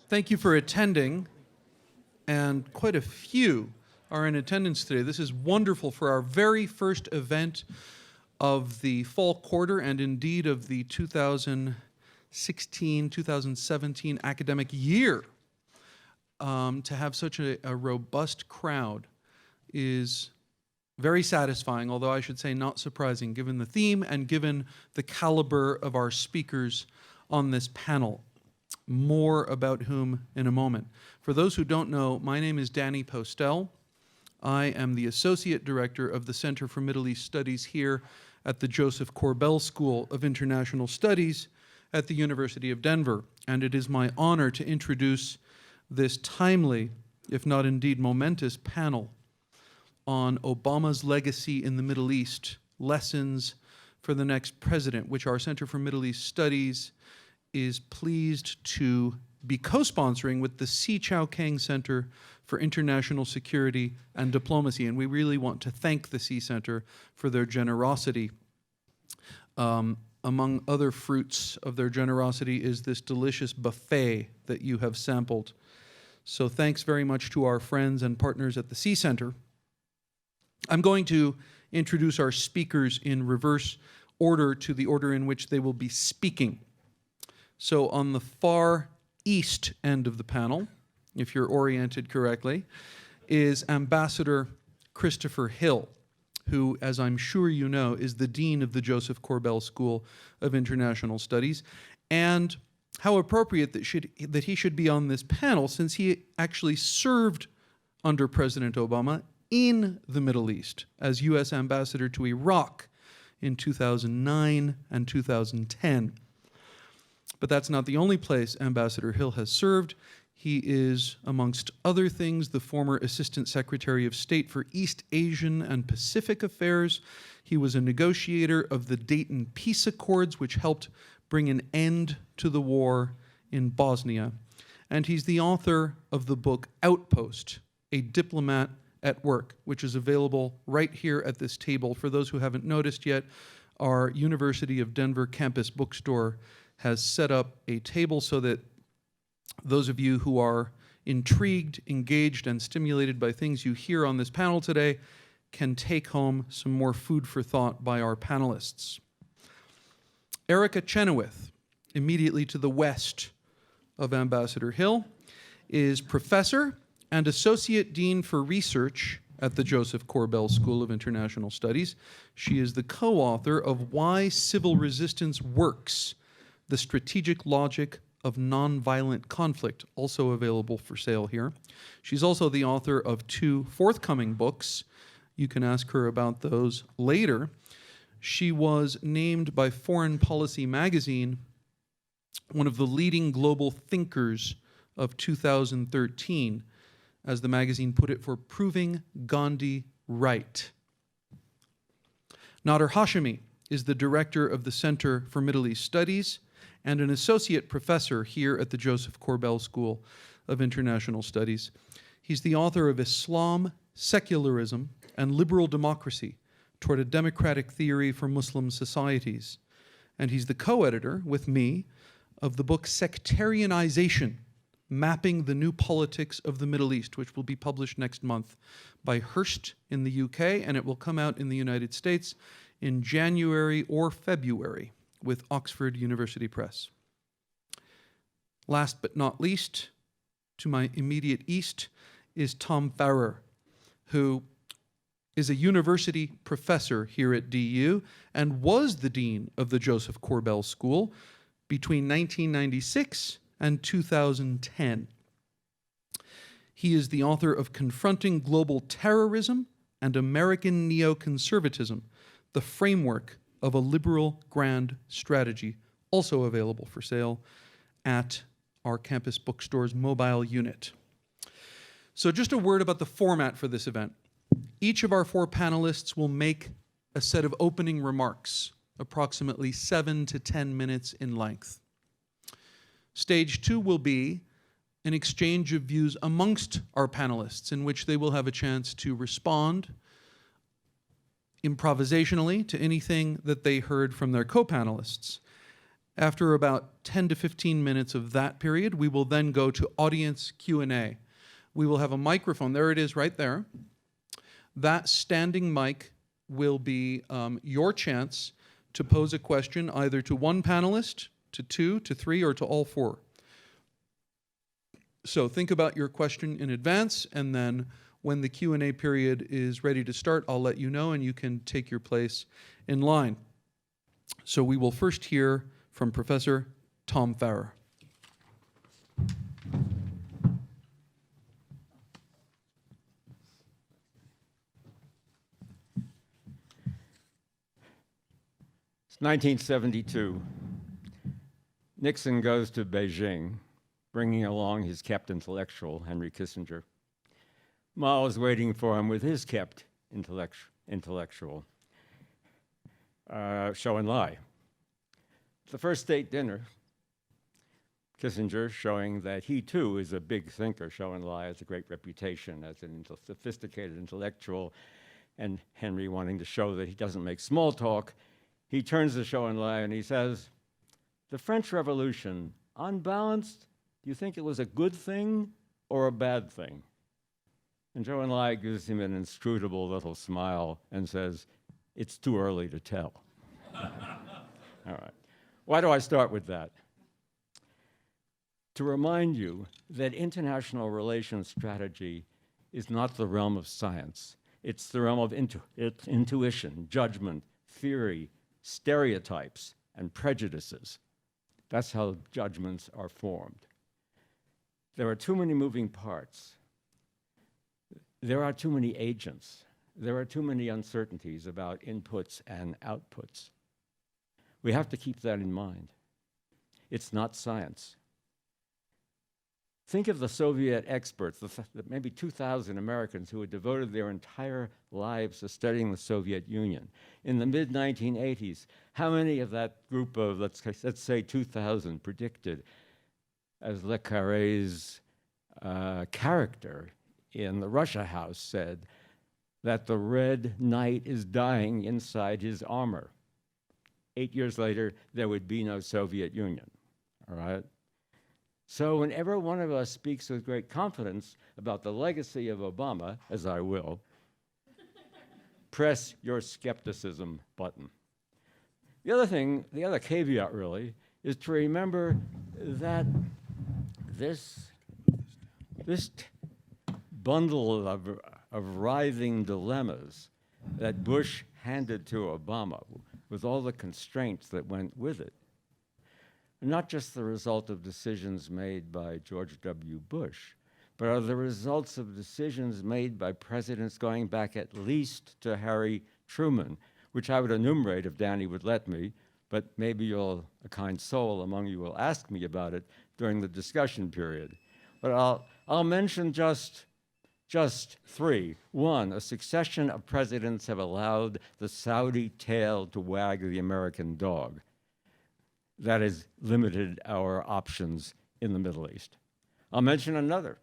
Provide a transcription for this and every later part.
Thank you for attending, and quite a few are in attendance today. This is wonderful for our very first event of the fall quarter and indeed of the 2016-2017 academic year. To have such a robust crowd is very satisfying, although I should say not surprising, given the theme and given the caliber of our speakers on this panel. More about whom in a moment. For those who don't know, my name is Danny Postel. I am the Associate Director of the Center for Middle East Studies here at the Josef Korbel School of International Studies at the University of Denver. And it is my honor to introduce this timely, if not indeed momentous, panel on Obama's legacy in the Middle East, lessons for the next president, which our Center for Middle East Studies is pleased to be co-sponsoring with the C. Chow Kang Center for International Security and Diplomacy. And we really want to thank the C Center for their generosity. Among other fruits of their generosity is this delicious buffet that you have sampled. So thanks very much to our friends and partners at the C Center. I'm going to introduce our speakers in reverse order to the order in which they will be speaking. So on the far east end of the panel, if you're oriented correctly, is Ambassador Christopher Hill, who, as I'm sure you know, is the Dean of the Josef Korbel School of International Studies. And how appropriate that he should be on this panel, since he actually served under President Obama in the Middle East as U.S. Ambassador to Iraq in 2009 and 2010. But that's not the only place Ambassador Hill has served. He is, amongst other things, the former Assistant Secretary of State for East Asian and Pacific Affairs. He was a negotiator of the Dayton Peace Accords, which helped bring an end to the war in Bosnia. And he's the author of the book Outpost, A Diplomat at Work, which is available right here at this table. For those who haven't noticed yet, our University of Denver campus bookstore has set up a table so that those of you who are intrigued, engaged, and stimulated by things you hear on this panel today can take home some more food for thought by our panelists. Erica Chenoweth, immediately to the west of Ambassador Hill, is professor and associate dean for research at the Josef Korbel School of International Studies. She is the co-author of Why Civil Resistance Works, The Strategic Logic of Nonviolent Conflict, also available for sale here. She's also the author of 2 forthcoming books. You can ask her about those later. She was named by Foreign Policy magazine one of the leading global thinkers of 2013, as the magazine put it, for proving Gandhi right. Nader Hashemi is the director of the Center for Middle East Studies and an associate professor here at the Josef Korbel School of International Studies. He's the author of Islam, Secularism, and Liberal Democracy Toward a Democratic Theory for Muslim Societies. And he's the co-editor, with me, of the book Sectarianization, Mapping the New Politics of the Middle East, which will be published next month by Hearst in the UK, and it will come out in the United States in January or February with Oxford University Press. Last but not least, to my immediate east, is Tom Farrer, who is a university professor here at DU and was the dean of the Josef Korbel School between 1996 and 2010. He is the author of Confronting Global Terrorism and American Neo-Conservatism, the Framework of a Liberal Grand Strategy, also available for sale at our campus bookstore's mobile unit. So just a word about the format for this event. Each of our 4 panelists will make a set of opening remarks, approximately 7 to 10 minutes in length. Stage 2 will be an exchange of views amongst our panelists, in which they will have a chance to respond improvisationally to anything that they heard from their co-panelists. After about 10 to 15 minutes of that period, we will then go to audience Q&A. We will have a microphone. There it is right there. That standing mic will be your chance to pose a question either to one panelist, to two, to three, or to all four. So think about your question in advance, and then when the Q&A period is ready to start, I'll let you know, and you can take your place in line. So we will first hear from Professor Tom Farrer. It's 1972. Nixon goes to Beijing, bringing along his kept intellectual, Henry Kissinger. Mao is waiting for him with his kept intellectual, Zhou Enlai. The first state dinner, Kissinger showing that he too is a big thinker. Zhou Enlai has a great reputation as a sophisticated intellectual, and Henry wanting to show that he doesn't make small talk. He turns to Zhou Enlai and he says, "The French Revolution, on balance, do you think it was a good thing or a bad thing?" And Zhou Enlai gives him an inscrutable little smile and says, "It's too early to tell." All right. Why do I start with that? To remind you that international relations strategy is not the realm of science. It's the realm of intuition, judgment, theory, stereotypes, and prejudices. That's how judgments are formed. There are too many moving parts. There are too many agents. There are too many uncertainties about inputs and outputs. We have to keep that in mind. It's not science. Think of the Soviet experts, the maybe 2,000 Americans who had devoted their entire lives to studying the Soviet Union. In the mid-1980s, how many of that group of, let's say 2,000, predicted, as Le Carré's character in the Russia House said, that the Red Knight is dying inside his armor? 8 years later, there would be no Soviet Union, all right? So whenever one of us speaks with great confidence about the legacy of Obama, as I will, press your skepticism button. The other caveat really, is to remember that this bundle of writhing dilemmas that Bush handed to Obama, with all the constraints that went with it, not just the result of decisions made by George W. Bush, but are the results of decisions made by presidents going back at least to Harry Truman, which I would enumerate if Danny would let me, but maybe a kind soul among you will ask me about it during the discussion period. But I'll mention just three. One, a succession of presidents have allowed the Saudi tail to wag the American dog. That has limited our options in the Middle East. I'll mention another.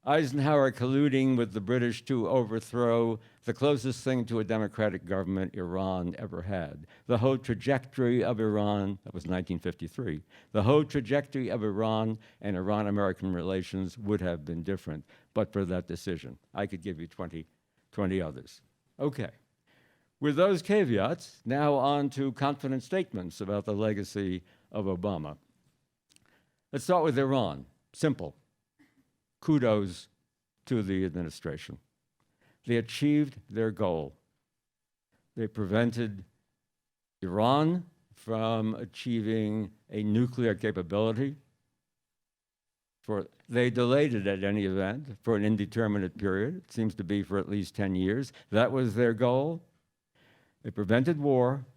Eisenhower colluding with the British to overthrow the closest thing to a democratic government Iran ever had. The whole trajectory of Iran, that was 1953, the whole trajectory of Iran and Iran-American relations would have been different, but for that decision. I could give you 20 others. Okay. With those caveats, now on to confident statements about the legacy of Obama. Let's start with Iran. Simple. Kudos to the administration. They achieved their goal. They prevented Iran from achieving a nuclear capability. They delayed it at any event for an indeterminate period. It seems to be for at least 10 years. That was their goal. They prevented war.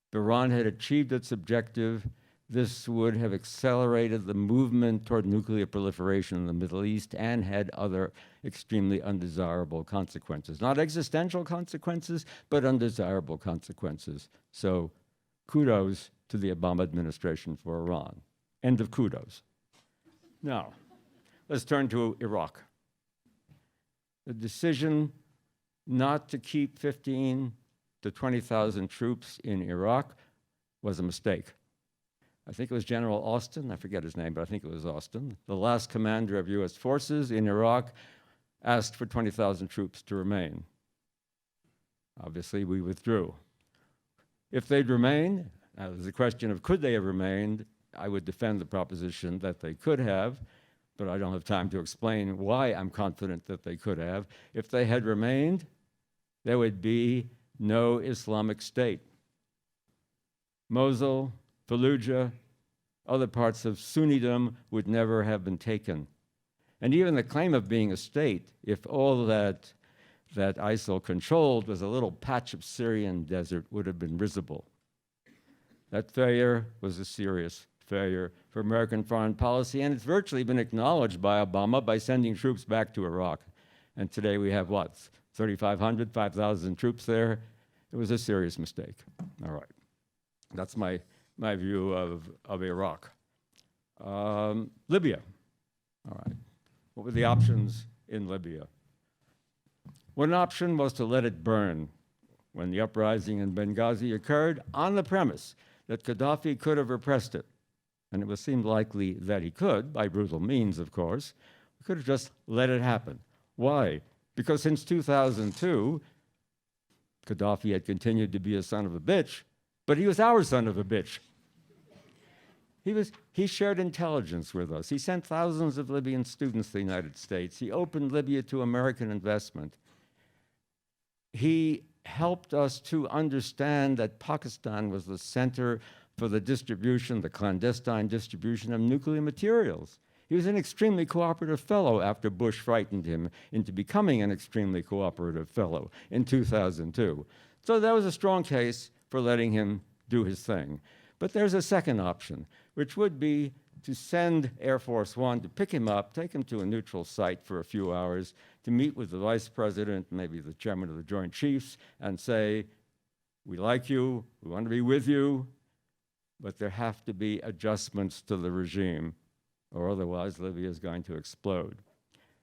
If Iran had achieved its objective, this would have accelerated the movement toward nuclear proliferation in the Middle East and had other extremely undesirable consequences. Not existential consequences, but undesirable consequences. So kudos to the Obama administration for Iran. End of kudos. Now, let's turn to Iraq. The decision not to keep 15 to 20,000 troops in Iraq was a mistake. I think it was General Austin, I forget his name, but I think it was Austin, the last commander of US forces in Iraq, asked for 20,000 troops to remain. Obviously, we withdrew. If they'd remained, now there's a question of could they have remained. I would defend the proposition that they could have, but I don't have time to explain why I'm confident that they could have. If they had remained, there would be no Islamic State. Mosul, Fallujah, other parts of Sunnidom would never have been taken. And even the claim of being a state, if all that ISIL controlled was a little patch of Syrian desert, would have been risible. That failure was a serious failure for American foreign policy, and it's virtually been acknowledged by Obama by sending troops back to Iraq. And today we have, what, 3,500, 5,000 troops there? It was a serious mistake. All right. That's my view of Iraq. Libya. All right. What were the options in Libya? One option was to let it burn when the uprising in Benghazi occurred on the premise that Gaddafi could have repressed it. And it seemed likely that he could, by brutal means, of course. We could have just let it happen. Why? Because since 2002, Gaddafi had continued to be a son of a bitch, but he was our son of a bitch. He shared intelligence with us. He sent thousands of Libyan students to the United States. He opened Libya to American investment. He helped us to understand that Pakistan was the center for the distribution, the clandestine distribution of nuclear materials. He was an extremely cooperative fellow after Bush frightened him into becoming an extremely cooperative fellow in 2002. So that was a strong case for letting him do his thing. But there's a second option, which would be to send Air Force One to pick him up, take him to a neutral site for a few hours, to meet with the vice president, maybe the chairman of the Joint Chiefs, and say, we like you, we want to be with you, but there have to be adjustments to the regime, or otherwise Libya is going to explode.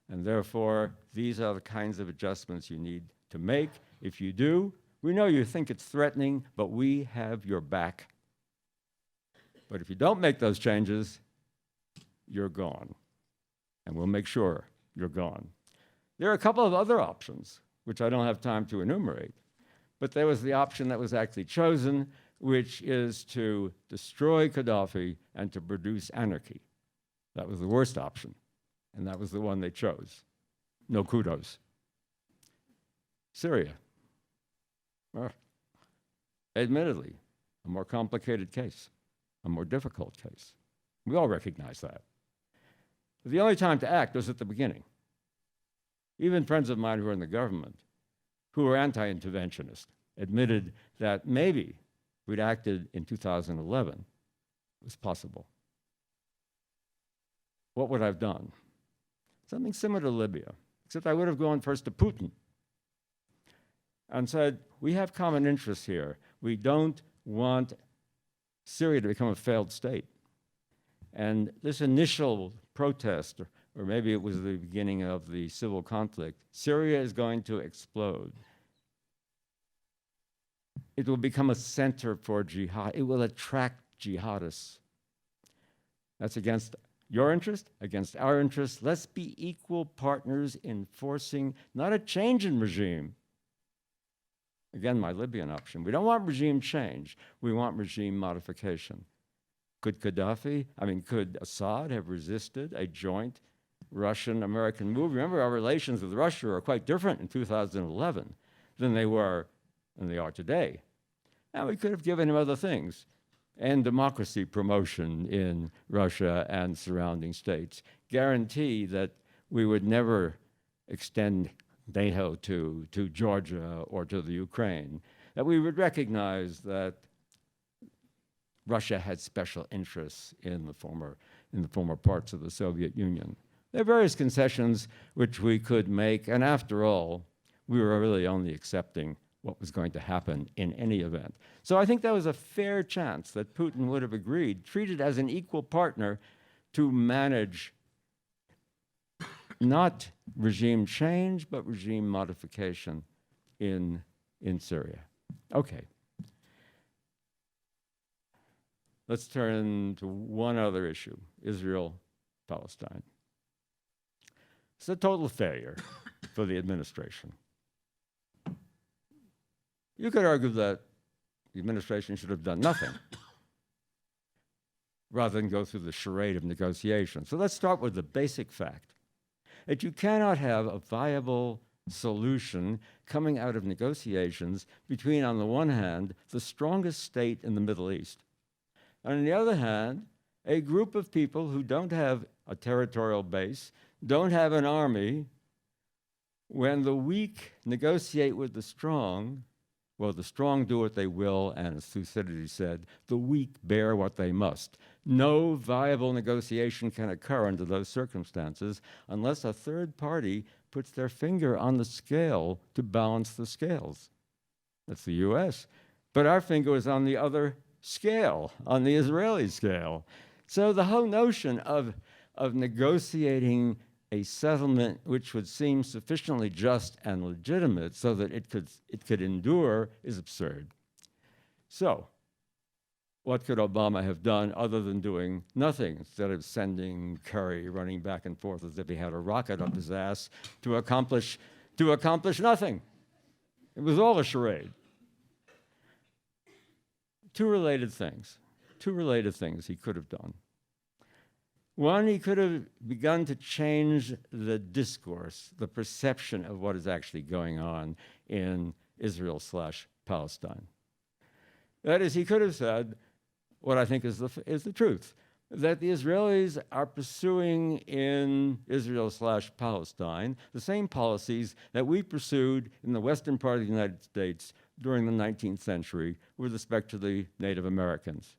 And therefore, these are the kinds of adjustments you need to make. If you do, we know you think it's threatening, but we have your back. But if you don't make those changes, you're gone. And we'll make sure you're gone. There are a couple of other options, which I don't have time to enumerate. But there was the option that was actually chosen, which is to destroy Gaddafi and to produce anarchy. That was the worst option, and that was the one they chose. No kudos. Syria. Well, admittedly, a more complicated case, a more difficult case. We all recognize that. But the only time to act was at the beginning. Even friends of mine who are in the government, who were anti-interventionist, admitted that maybe we'd acted in 2011. It was possible. What would I have done? Something similar to Libya, except I would have gone first to Putin and said, we have common interests here. We don't want Syria to become a failed state. And this initial protest, or maybe it was the beginning of the civil conflict, Syria is going to explode. It will become a center for jihad. It will attract jihadists. That's against your interest, against our interest. Let's be equal partners in forcing not a change in regime. Again, my Libyan option. We don't want regime change. We want regime modification. Could Assad have resisted a joint Russian-American move? Remember, our relations with Russia are quite different in 2011 than they were and they are today. Now, we could have given him other things, and democracy promotion in Russia and surrounding states, guarantee that we would never extend NATO to Georgia or to the Ukraine, that we would recognize that Russia had special interests in the former parts of the Soviet Union. There are various concessions which we could make, and after all, we were really only accepting what was going to happen in any event. So I think that was a fair chance that Putin would have agreed, treated as an equal partner, to manage not regime change, but regime modification in Syria. Okay. let's turn to one other issue, Israel-Palestine. It's a total failure for the administration. You could argue that the administration should have done nothing rather than go through the charade of negotiation. So let's start with the basic fact that you cannot have a viable solution coming out of negotiations between, on the one hand, the strongest state in the Middle East, and on the other hand, a group of people who don't have a territorial base, don't have an army. When the weak negotiate with the strong, well, the strong do what they will, and as Thucydides said, the weak bear what they must. No viable negotiation can occur under those circumstances unless a third party puts their finger on the scale to balance the scales. That's the US. But our finger was on the other scale, on the Israeli scale. So the whole notion of negotiating a settlement which would seem sufficiently just and legitimate so that it could endure is absurd. So, what could Obama have done other than doing nothing instead of sending Kerry running back and forth as if he had a rocket up his ass to accomplish nothing? It was all a charade. Two related things he could have done. One, he could have begun to change the discourse, the perception of what is actually going on in Israel/Palestine. That is, he could have said what I think is the truth, that the Israelis are pursuing in Israel/Palestine the same policies that we pursued in the western part of the United States during the 19th century with respect to the Native Americans.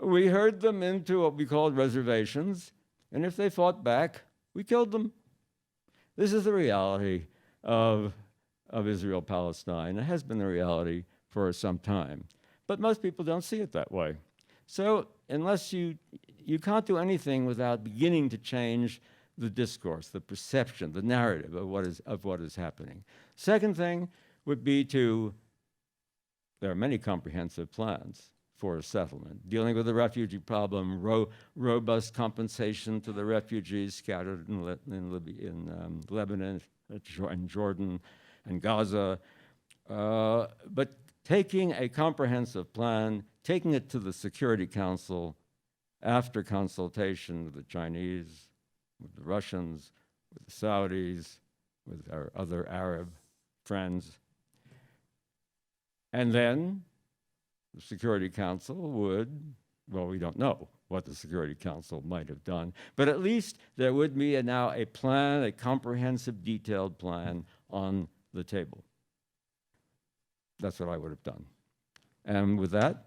We herd them into what we called reservations, and if they fought back, we killed them. This is the reality of Israel-Palestine. It has been the reality for some time. But most people don't see it that way. So unless you can't do anything without beginning to change the discourse, the perception, the narrative of what is happening. Second thing would be there are many comprehensive plans for a settlement, dealing with the refugee problem, robust compensation to the refugees scattered in Lebanon, and Jordan, and Gaza, but taking a comprehensive plan, taking it to the Security Council after consultation with the Chinese, with the Russians, with the Saudis, with our other Arab friends, and then the Security Council would, well, we don't know what the Security Council might have done, but at least there would be now a plan, a comprehensive, detailed plan on the table. That's what I would have done. And with that,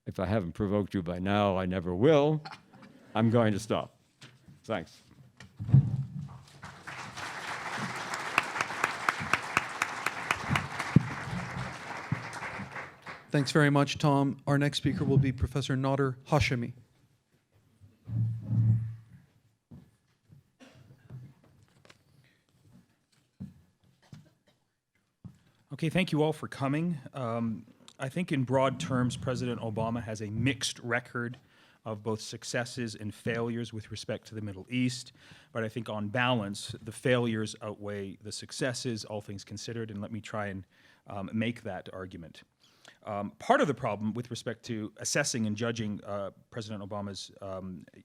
if I haven't provoked you by now, I never will, I'm going to stop. Thanks. Thanks very much, Tom. Our next speaker will be Professor Nader Hashemi. Okay, thank you all for coming. I think in broad terms, President Obama has a mixed record of both successes and failures with respect to the Middle East. But I think on balance, the failures outweigh the successes, all things considered, and let me try and make that argument. Part of the problem with respect to assessing and judging President Obama's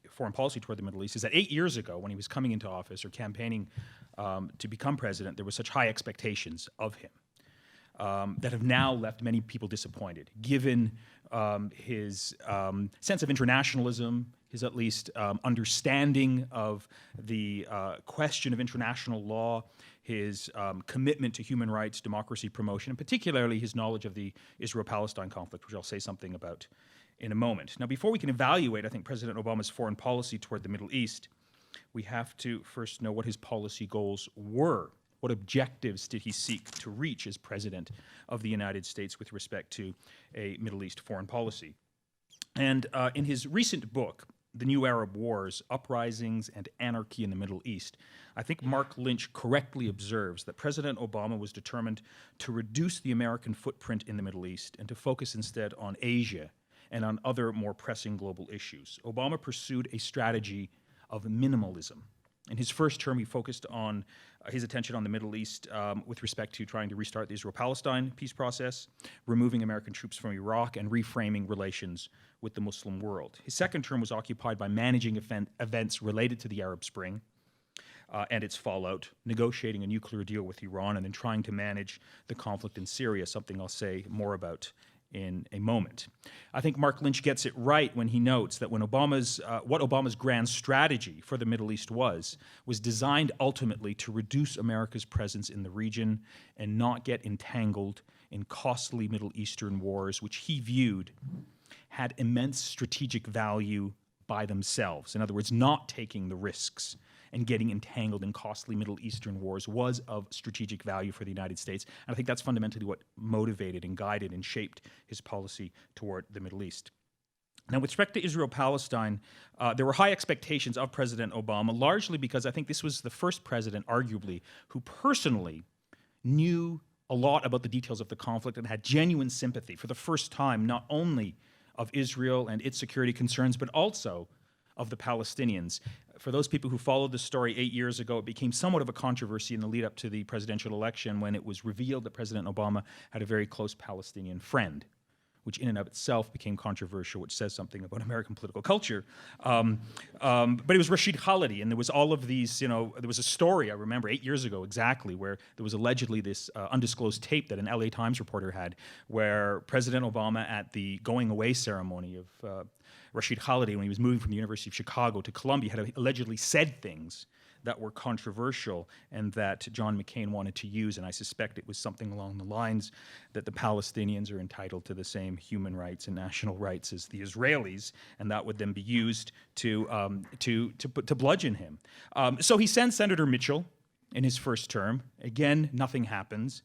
foreign policy toward the Middle East is that 8 years ago, when he was coming into office or campaigning to become president, there were such high expectations of him that have now left many people disappointed, given his sense of internationalism, his at least understanding of the question of international law, his commitment to human rights, democracy promotion, and particularly his knowledge of the Israel-Palestine conflict, which I'll say something about in a moment. Now, before we can evaluate, I think, President Obama's foreign policy toward the Middle East, we have to first know what his policy goals were. What objectives did he seek to reach as President of the United States with respect to a Middle East foreign policy? And in his recent book, The New Arab Wars, Uprisings and Anarchy in the Middle East, I think Mark Lynch correctly observes that President Obama was determined to reduce the American footprint in the Middle East and to focus instead on Asia and on other more pressing global issues. Obama pursued a strategy of minimalism. In his first term, he focused on his attention on the Middle East with respect to trying to restart the Israel-Palestine peace process, removing American troops from Iraq, and reframing relations with the Muslim world. His second term was occupied by managing events related to the Arab Spring and its fallout, negotiating a nuclear deal with Iran, and then trying to manage the conflict in Syria, something I'll say more about in a moment. I think Mark Lynch gets it right when he notes that when what Obama's grand strategy for the Middle East was designed ultimately to reduce America's presence in the region and not get entangled in costly Middle Eastern wars, which he viewed had immense strategic value by themselves. In other words, not taking the risks and getting entangled in costly Middle Eastern wars was of strategic value for the United States. And I think that's fundamentally what motivated and guided and shaped his policy toward the Middle East. Now, with respect to Israel-Palestine, there were high expectations of President Obama, largely because I think this was the first president, arguably, who personally knew a lot about the details of the conflict and had genuine sympathy for the first time, not only of Israel and its security concerns, but also of the Palestinians. For those people who followed the story 8 years ago, it became somewhat of a controversy in the lead up to the presidential election when it was revealed that President Obama had a very close Palestinian friend, which in and of itself became controversial, which says something about American political culture. But it was Rashid Khalidi, and there was all of these, there was a story, I remember, 8 years ago exactly, where there was allegedly this undisclosed tape that an LA Times reporter had, where President Obama at the going away ceremony of Rashid Khalidi, when he was moving from the University of Chicago to Columbia, had allegedly said things that were controversial and that John McCain wanted to use, and I suspect it was something along the lines that the Palestinians are entitled to the same human rights and national rights as the Israelis, and that would then be used to bludgeon him. So he sends Senator Mitchell in his first term. Again, nothing happens.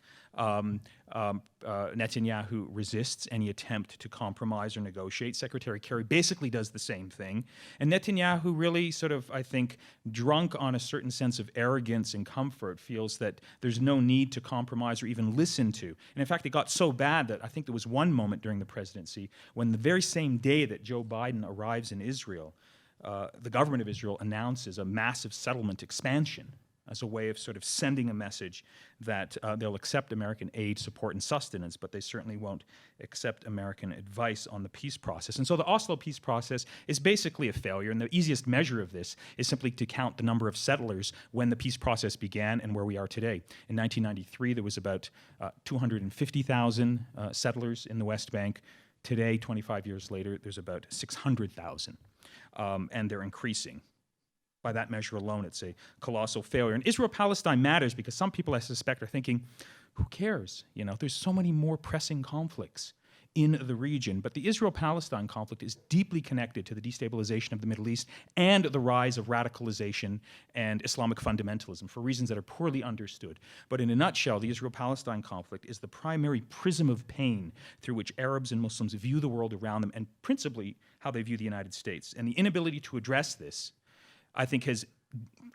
Netanyahu resists any attempt to compromise or negotiate. Secretary Kerry basically does the same thing. And Netanyahu really sort of, I think, drunk on a certain sense of arrogance and comfort, feels that there's no need to compromise or even listen to. And in fact, it got so bad that I think there was one moment during the presidency when the very same day that Joe Biden arrives in Israel, the government of Israel announces a massive settlement expansion as a way of sort of sending a message that they'll accept American aid, support, and sustenance, but they certainly won't accept American advice on the peace process. And so the Oslo peace process is basically a failure, and the easiest measure of this is simply to count the number of settlers when the peace process began and where we are today. In 1993, there was about 250,000 settlers in the West Bank. Today, 25 years later, there's about 600,000, and they're increasing. By that measure alone, it's a colossal failure. And Israel-Palestine matters because some people, I suspect, are thinking, who cares? There's so many more pressing conflicts in the region. But the Israel-Palestine conflict is deeply connected to the destabilization of the Middle East and the rise of radicalization and Islamic fundamentalism for reasons that are poorly understood. But in a nutshell, the Israel-Palestine conflict is the primary prism of pain through which Arabs and Muslims view the world around them, and principally how they view the United States. And the inability to address this, I think, has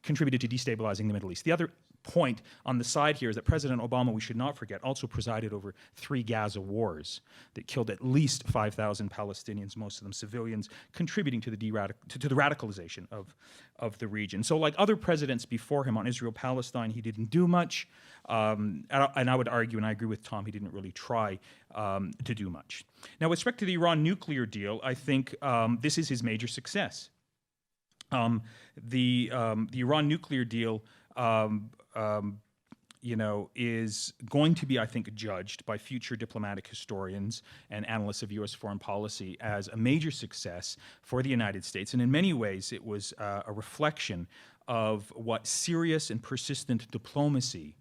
contributed to destabilizing the Middle East. The other point on the side here is that President Obama, we should not forget, also presided over 3 Gaza wars that killed at least 5,000 Palestinians, most of them civilians, contributing to the radicalization of the region. So like other presidents before him on Israel-Palestine, he didn't do much. And I would argue, and I agree with Tom, he didn't really try to do much. Now, with respect to the Iran nuclear deal, I think this is his major success. The Iran nuclear deal, is going to be, I think, judged by future diplomatic historians and analysts of U.S. foreign policy as a major success for the United States. And in many ways, it was a reflection of what serious and persistent diplomacy,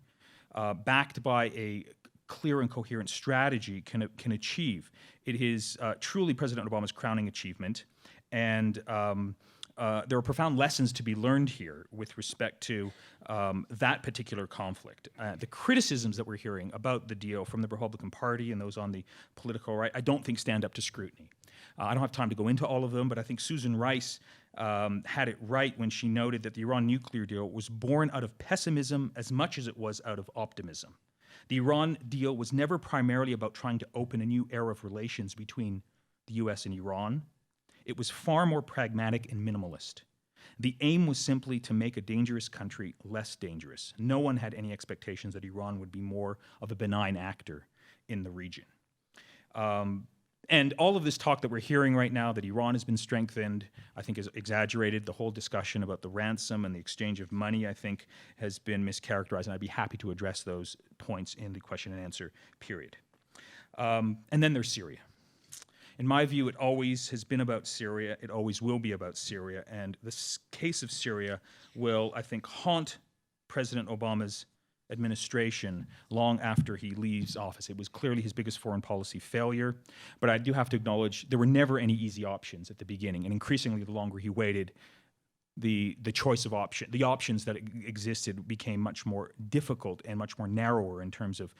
backed by a clear and coherent strategy, can achieve. It is truly President Obama's crowning achievement, and there are profound lessons to be learned here with respect to that particular conflict. The criticisms that we're hearing about the deal from the Republican Party and those on the political right, I don't think stand up to scrutiny. I don't have time to go into all of them, but I think Susan Rice had it right when she noted that the Iran nuclear deal was born out of pessimism as much as it was out of optimism. The Iran deal was never primarily about trying to open a new era of relations between the US and Iran, it was far more pragmatic and minimalist. The aim was simply to make a dangerous country less dangerous. No one had any expectations that Iran would be more of a benign actor in the region. And all of this talk that we're hearing right now, that Iran has been strengthened, I think is exaggerated. The whole discussion about the ransom and the exchange of money, I think, has been mischaracterized, and I'd be happy to address those points in the question and answer period. And then there's Syria. In my view, it always has been about Syria. It always will be about Syria. And this case of Syria will, I think, haunt President Obama's administration long after he leaves office. It was clearly his biggest foreign policy failure. But I do have to acknowledge there were never any easy options at the beginning. And increasingly, the longer he waited, the choice of the options that existed became much more difficult and much more narrower in terms of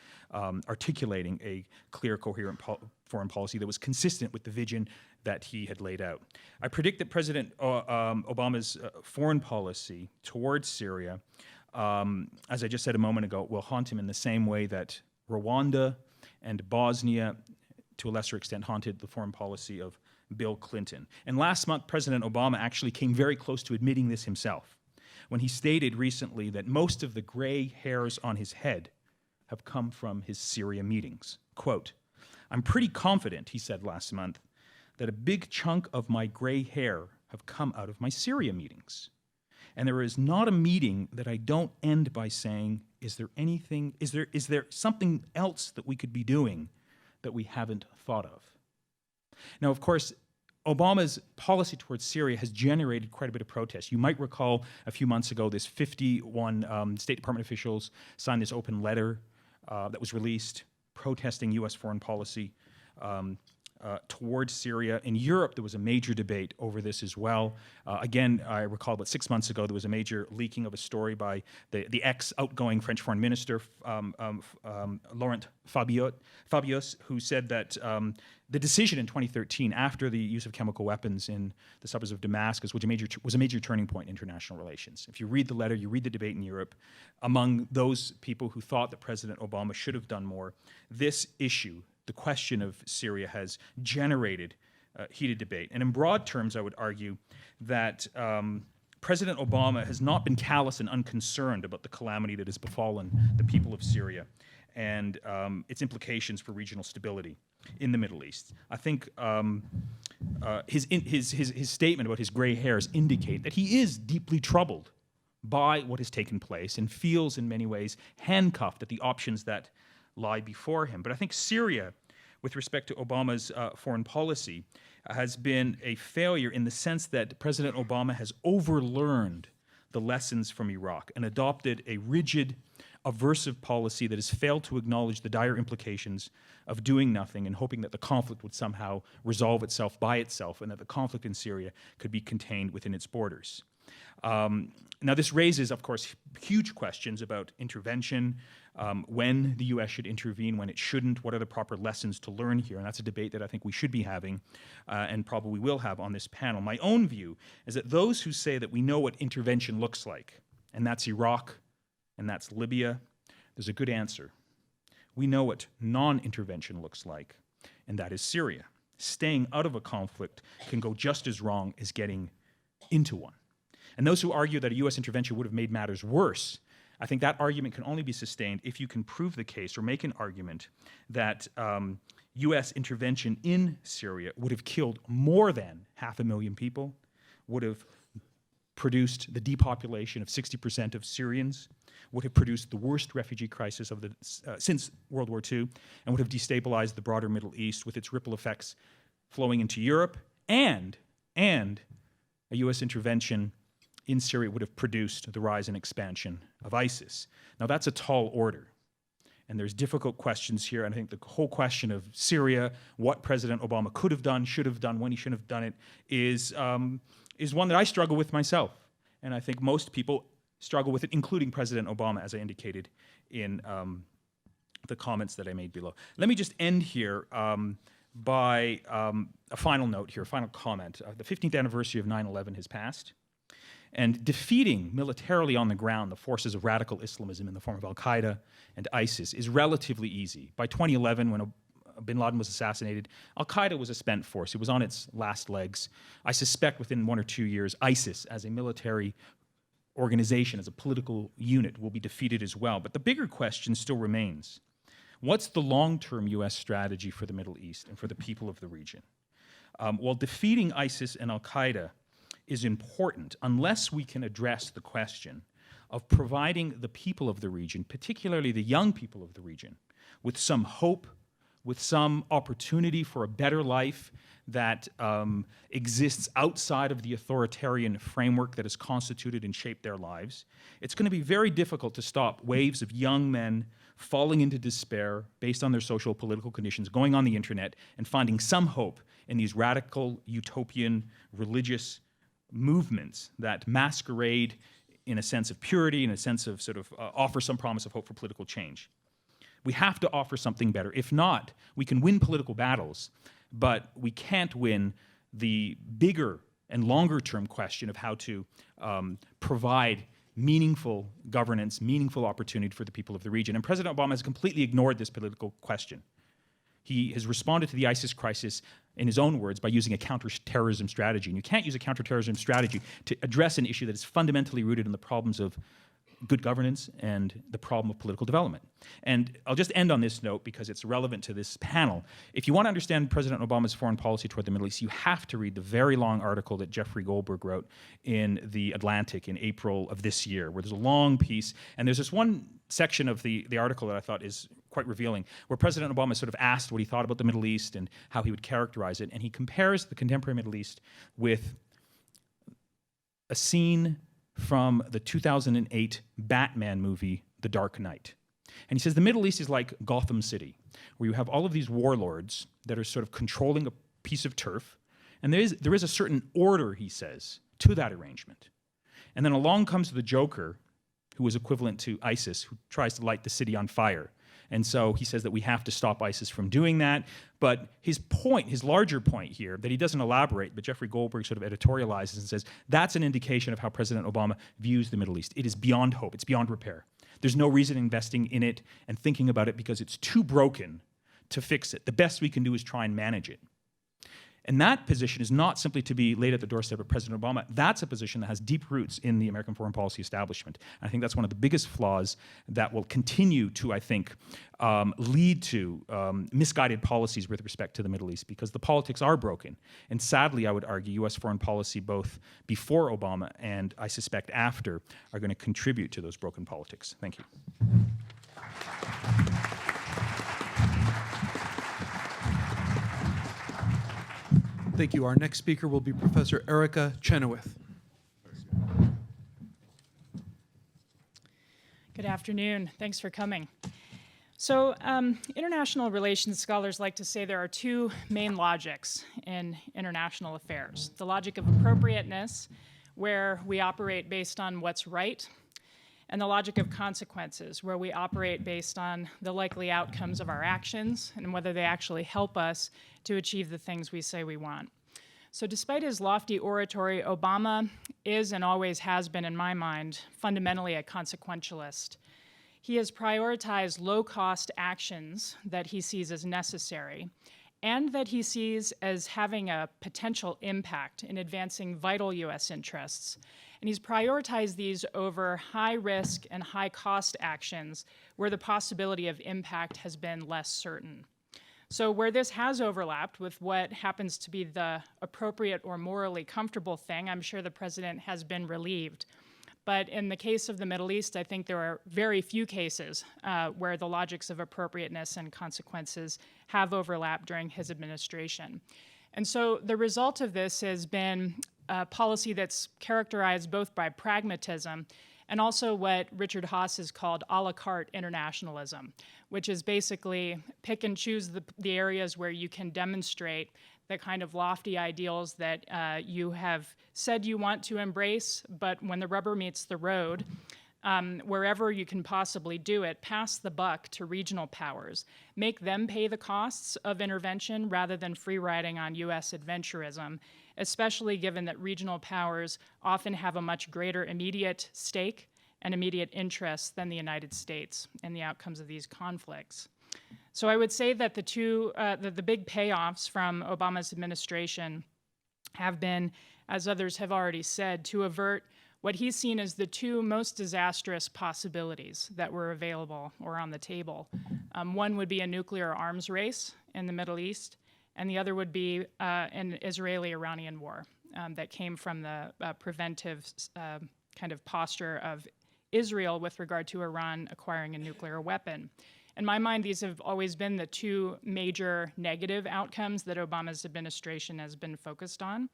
articulating a clear, coherent foreign policy that was consistent with the vision that he had laid out. I predict that President Obama's foreign policy towards Syria, as I just said a moment ago, will haunt him in the same way that Rwanda and Bosnia, to a lesser extent, haunted the foreign policy of Bill Clinton. And last month, President Obama actually came very close to admitting this himself when he stated recently that most of the gray hairs on his head have come from his Syria meetings. Quote, "I'm pretty confident," he said last month, "that a big chunk of my gray hair have come out of my Syria meetings. And there is not a meeting that I don't end by saying, is there something else that we could be doing that we haven't thought of?" Now, of course, Obama's policy towards Syria has generated quite a bit of protest. You might recall a few months ago, this 51 State Department officials signed this open letter that was released protesting U.S. foreign policy towards Syria. In Europe, there was a major debate over this as well. Again, I recall about 6 months ago, there was a major leaking of a story by the ex-outgoing French foreign minister, Laurent Fabius, who said that the decision in 2013, after the use of chemical weapons in the suburbs of Damascus, was a major turning point in international relations. If you read the letter, you read the debate in Europe, among those people who thought that President Obama should have done more, this issue, the question of Syria, has generated heated debate. And in broad terms, I would argue that President Obama has not been callous and unconcerned about the calamity that has befallen the people of Syria and its implications for regional stability in the Middle East. I think his statement about his gray hairs indicate that he is deeply troubled by what has taken place and feels in many ways handcuffed at the options that lie before him. But I think Syria, with respect to Obama's foreign policy, has been a failure in the sense that President Obama has overlearned the lessons from Iraq and adopted a rigid, aversive policy that has failed to acknowledge the dire implications of doing nothing and hoping that the conflict would somehow resolve itself by itself and that the conflict in Syria could be contained within its borders. Now, this raises, of course, huge questions about intervention, when the U.S. should intervene, when it shouldn't, what are the proper lessons to learn here? And that's a debate that I think we should be having and probably will have on this panel. My own view is that those who say that we know what intervention looks like, and that's Iraq, and that's Libya, there's a good answer. We know what non-intervention looks like, and that is Syria. Staying out of a conflict can go just as wrong as getting into one. And those who argue that a U.S. intervention would have made matters worse, I think that argument can only be sustained if you can prove the case or make an argument that U.S. intervention in Syria would have killed more than 500,000 people, would have produced the depopulation of 60% of Syrians, would have produced the worst refugee crisis of since World War II, and would have destabilized the broader Middle East with its ripple effects flowing into Europe, and a U.S. intervention in Syria would have produced the rise and expansion of ISIS. Now, that's a tall order. And there's difficult questions here. And I think the whole question of Syria, what President Obama could have done, should have done, when he shouldn't have done it, is one that I struggle with myself. And I think most people struggle with it, including President Obama, as I indicated in the comments that I made below. Let me just end here by a final note here, a final comment. The 15th anniversary of 9/11 has passed. And defeating militarily on the ground the forces of radical Islamism in the form of al-Qaeda and ISIS is relatively easy. By 2011, when bin Laden was assassinated, Al-Qaeda was a spent force. It was on its last legs. I suspect within 1 or 2 years, ISIS as a military organization, as a political unit, will be defeated as well. But the bigger question still remains. What's the long-term U.S. strategy for the Middle East and for the people of the region? While defeating ISIS and Al-Qaeda is important, unless we can address the question of providing the people of the region, particularly the young people of the region, with some hope, with some opportunity for a better life that exists outside of the authoritarian framework that has constituted and shaped their lives, it's going to be very difficult to stop waves of young men falling into despair based on their social political conditions, going on the internet and finding some hope in these radical, utopian, religious movements that masquerade in a sense of purity, in a sense of sort of offer some promise of hope for political change. We have to offer something better. If not, we can win political battles, but we can't win the bigger and longer-term question of how to provide meaningful governance, meaningful opportunity for the people of the region. And President Obama has completely ignored this political question. He has responded to the ISIS crisis, in his own words, by using a counterterrorism strategy. And you can't use a counterterrorism strategy to address an issue that is fundamentally rooted in the problems of good governance and the problem of political development. And I'll just end on this note because it's relevant to this panel. If you want to understand President Obama's foreign policy toward the Middle East, you have to read the very long article that Jeffrey Goldberg wrote in The Atlantic in April of this year, where there's a long piece, and there's this one section of the article that I thought is quite revealing, where President Obama sort of asked what he thought about the Middle East and how he would characterize it, and he compares the contemporary Middle East with a scene from the 2008 Batman movie, The Dark Knight. And he says the Middle East is like Gotham City, where you have all of these warlords that are sort of controlling a piece of turf, and there is a certain order, he says, to that arrangement. And then along comes the Joker, who is equivalent to ISIS, who tries to light the city on fire. And so he says that we have to stop ISIS from doing that. But his point, his larger point here, that he doesn't elaborate, but Jeffrey Goldberg sort of editorializes and says, that's an indication of how President Obama views the Middle East. It is beyond hope. It's beyond repair. There's no reason investing in it and thinking about it because it's too broken to fix it. The best we can do is try and manage it. And that position is not simply to be laid at the doorstep of President Obama. That's a position that has deep roots in the American foreign policy establishment. And I think that's one of the biggest flaws that will continue to, I think, lead to misguided policies with respect to the Middle East, because the politics are broken. And sadly, I would argue, U.S. foreign policy, both before Obama and I suspect after, are going to contribute to those broken politics. Thank you. Thank you. Our next speaker will be Professor Erica Chenoweth. Good afternoon. Thanks for coming. So international relations scholars like to say there are two main logics in international affairs. The logic of appropriateness, where we operate based on what's right, and the logic of consequences, where we operate based on the likely outcomes of our actions and whether they actually help us to achieve the things we say we want. So despite his lofty oratory, Obama is and always has been, in my mind, fundamentally a consequentialist. He has prioritized low-cost actions that he sees as necessary and that he sees as having a potential impact in advancing vital U.S. interests. And he's prioritized these over high-risk and high-cost actions where the possibility of impact has been less certain. So where this has overlapped with what happens to be the appropriate or morally comfortable thing, I'm sure the president has been relieved. But in the case of the Middle East, I think there are very few cases where the logics of appropriateness and consequences have overlapped during his administration. And so the result of this has been a policy that's characterized both by pragmatism and also what Richard Haass has called a la carte internationalism, which is basically pick and choose the areas where you can demonstrate the kind of lofty ideals that you have said you want to embrace, but when the rubber meets the road, wherever you can possibly do it, pass the buck to regional powers. Make them pay the costs of intervention rather than free riding on U.S. adventurism, especially given that regional powers often have a much greater immediate stake and immediate interest than the United States in the outcomes of these conflicts. So I would say that the big payoffs from Obama's administration have been, as others have already said, to avert what he's seen as the two most disastrous possibilities that were available or on the table. One would be a nuclear arms race in the Middle East, and the other would be an Israeli-Iranian war that came from the preventive kind of posture of Israel with regard to Iran acquiring a nuclear weapon. In my mind, these have always been the two major negative outcomes that Obama's administration has been focused on.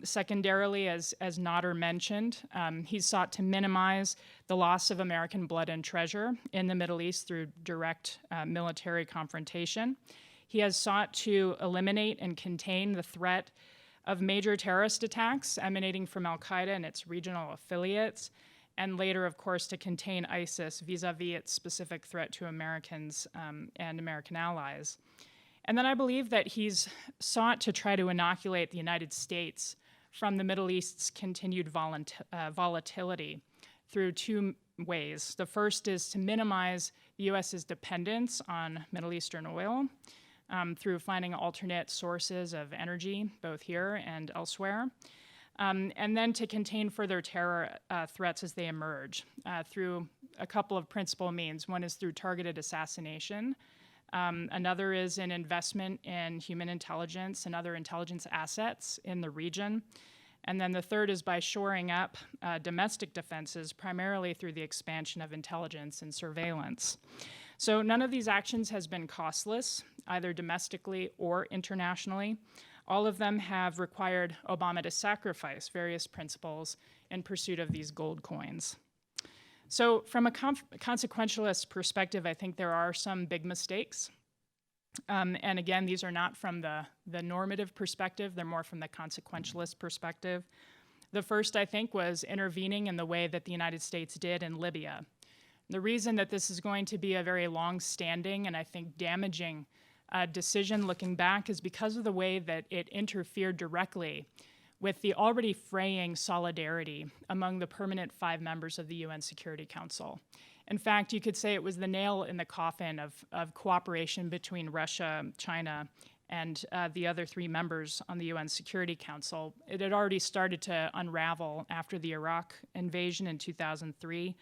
Secondarily, as Nader mentioned, he sought to minimize the loss of American blood and treasure in the Middle East through direct military confrontation. He has sought to eliminate and contain the threat of major terrorist attacks emanating from al-Qaeda and its regional affiliates, and later, of course, to contain ISIS vis-a-vis its specific threat to Americans and American allies. And then I believe that he's sought to try to inoculate the United States from the Middle East's continued volatility through two ways. The first is to minimize the U.S.'s dependence on Middle Eastern oil through finding alternate sources of energy, both here and elsewhere. And then to contain further terror threats as they emerge through a couple of principal means. One is through targeted assassination. Another is an investment in human intelligence and other intelligence assets in the region. And then the third is by shoring up domestic defenses, primarily through the expansion of intelligence and surveillance. So none of these actions has been costless, either domestically or internationally. All of them have required Obama to sacrifice various principles in pursuit of these gold coins. So from a consequentialist perspective, I think there are some big mistakes. And again, these are not from the normative perspective, they're more from the consequentialist perspective. The first, I think, was intervening in the way that the United States did in Libya. The reason that this is going to be a very long-standing and I think damaging decision looking back is because of the way that it interfered directly with the already fraying solidarity among the permanent 5 members of the UN Security Council. In fact, you could say it was the nail in the coffin of cooperation between Russia, China, and the other 3 members on the UN Security Council. It had already started to unravel after the Iraq invasion in 2003.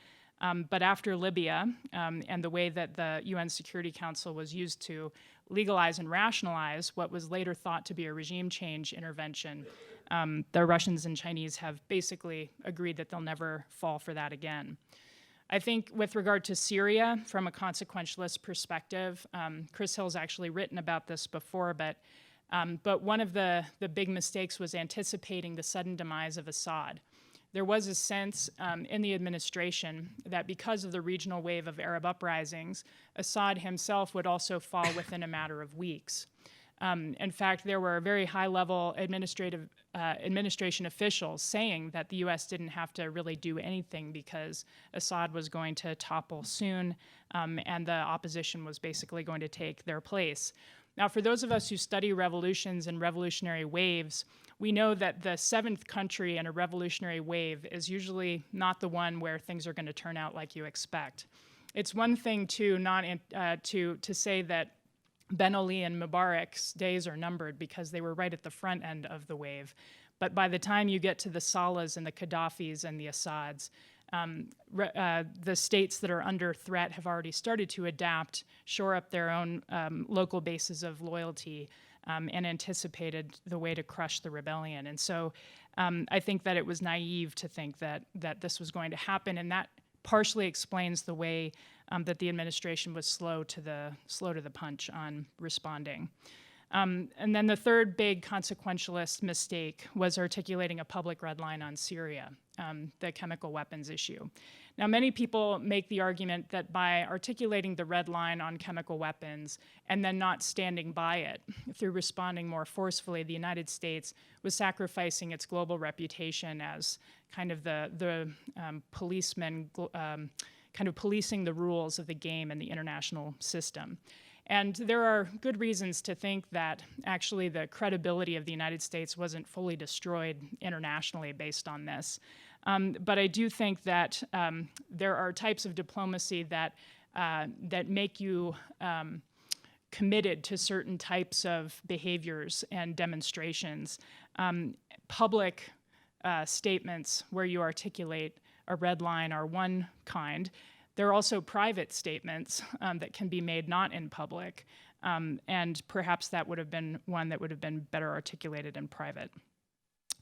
But after Libya and the way that the UN Security Council was used to legalize and rationalize what was later thought to be a regime change intervention, the Russians and Chinese have basically agreed that they'll never fall for that again. I think with regard to Syria, from a consequentialist perspective, Chris Hill's actually written about this before, but one of the big mistakes was anticipating the sudden demise of Assad. There was a sense in the administration that because of the regional wave of Arab uprisings, Assad himself would also fall within a matter of weeks. In fact, there were very high-level administration officials saying that the U.S. didn't have to really do anything because Assad was going to topple soon, and the opposition was basically going to take their place. Now, for those of us who study revolutions and revolutionary waves, we know that the 7th country in a revolutionary wave is usually not the one where things are going to turn out like you expect. It's one thing to say that Ben Ali and Mubarak's days are numbered because they were right at the front end of the wave. But by the time you get to the Salahs and the Gaddafis and the Assads, the states that are under threat have already started to adapt, shore up their own local bases of loyalty, and anticipated the way to crush the rebellion. And so I think that it was naive to think that this was going to happen, and that partially explains the way that the administration was slow to the punch on responding. And then the third big consequentialist mistake was articulating a public red line on Syria, the chemical weapons issue. Now, many people make the argument that by articulating the red line on chemical weapons and then not standing by it through responding more forcefully, the United States was sacrificing its global reputation as kind of the policeman, kind of policing the rules of the game in the international system. And there are good reasons to think that actually the credibility of the United States wasn't fully destroyed internationally based on this. But I do think that there are types of diplomacy that that make you committed to certain types of behaviors and demonstrations. Public statements where you articulate a red line are one kind. There are also private statements that can be made not in public, and perhaps that would have been one that would have been better articulated in private.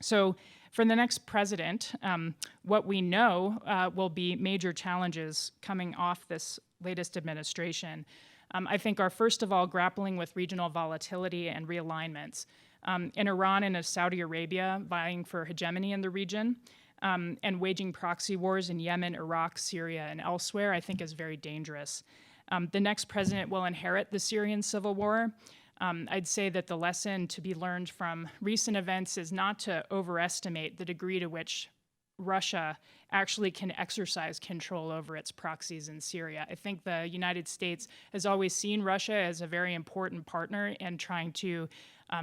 So for the next president, what we know will be major challenges coming off this latest administration. I think are first of all grappling with regional volatility and realignments. In Iran and Saudi Arabia vying for hegemony in the region, and waging proxy wars in Yemen, Iraq, Syria, and elsewhere, I think is very dangerous. The next president will inherit the Syrian civil war. I'd say that the lesson to be learned from recent events is not to overestimate the degree to which Russia actually can exercise control over its proxies in Syria. I think the United States has always seen Russia as a very important partner in trying to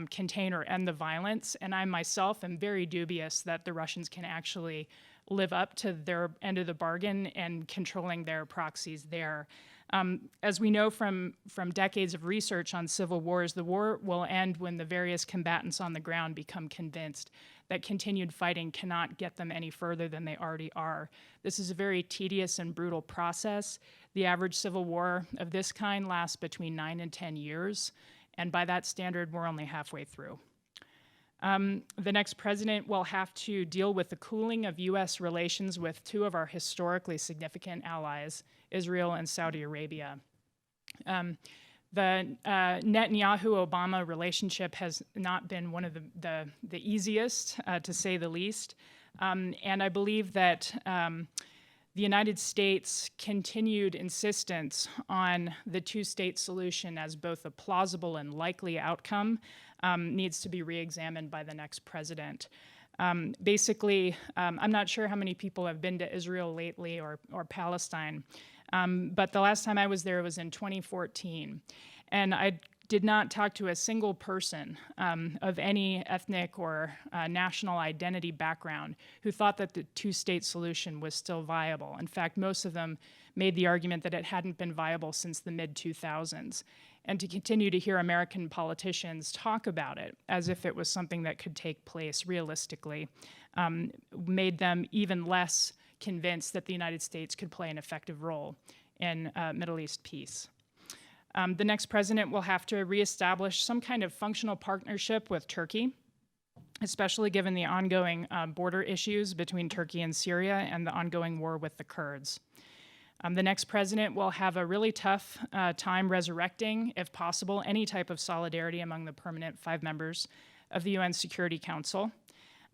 contain or end the violence, and I myself am very dubious that the Russians can actually live up to their end of the bargain and controlling their proxies there. As we know from decades of research on civil wars, the war will end when the various combatants on the ground become convinced that continued fighting cannot get them any further than they already are. This is a very tedious and brutal process. The average civil war of this kind lasts between 9 and 10 years, and by that standard, we're only halfway through. The next president will have to deal with the cooling of U.S. relations with two of our historically significant allies, Israel and Saudi Arabia. The Netanyahu-Obama relationship has not been one of the easiest, to say the least. And I believe that the United States' continued insistence on the two-state solution as both a plausible and likely outcome needs to be re-examined by the next president. Basically, I'm not sure how many people have been to Israel lately or Palestine, but the last time I was there was in 2014. And I did not talk to a single person of any ethnic or national identity background who thought that the two-state solution was still viable. In fact, most of them made the argument that it hadn't been viable since the mid-2000s. And to continue to hear American politicians talk about it as if it was something that could take place realistically made them even less convinced that the United States could play an effective role in Middle East peace. The next president will have to reestablish some kind of functional partnership with Turkey, especially given the ongoing border issues between Turkey and Syria and the ongoing war with the Kurds. The next president will have a really tough time resurrecting, if possible, any type of solidarity among the permanent 5 members of the UN Security Council.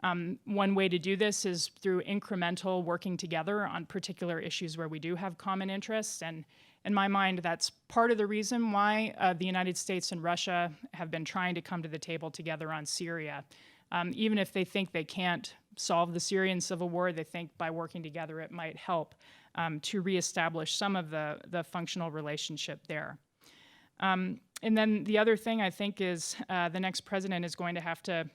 One way to do this is through incremental working together on particular issues where we do have common interests. And in my mind, that's part of the reason why the United States and Russia have been trying to come to the table together on Syria. Even if they think they can't solve the Syrian civil war, they think by working together it might help to reestablish some of the functional relationship there. And then the other thing I think is the next president is going to have to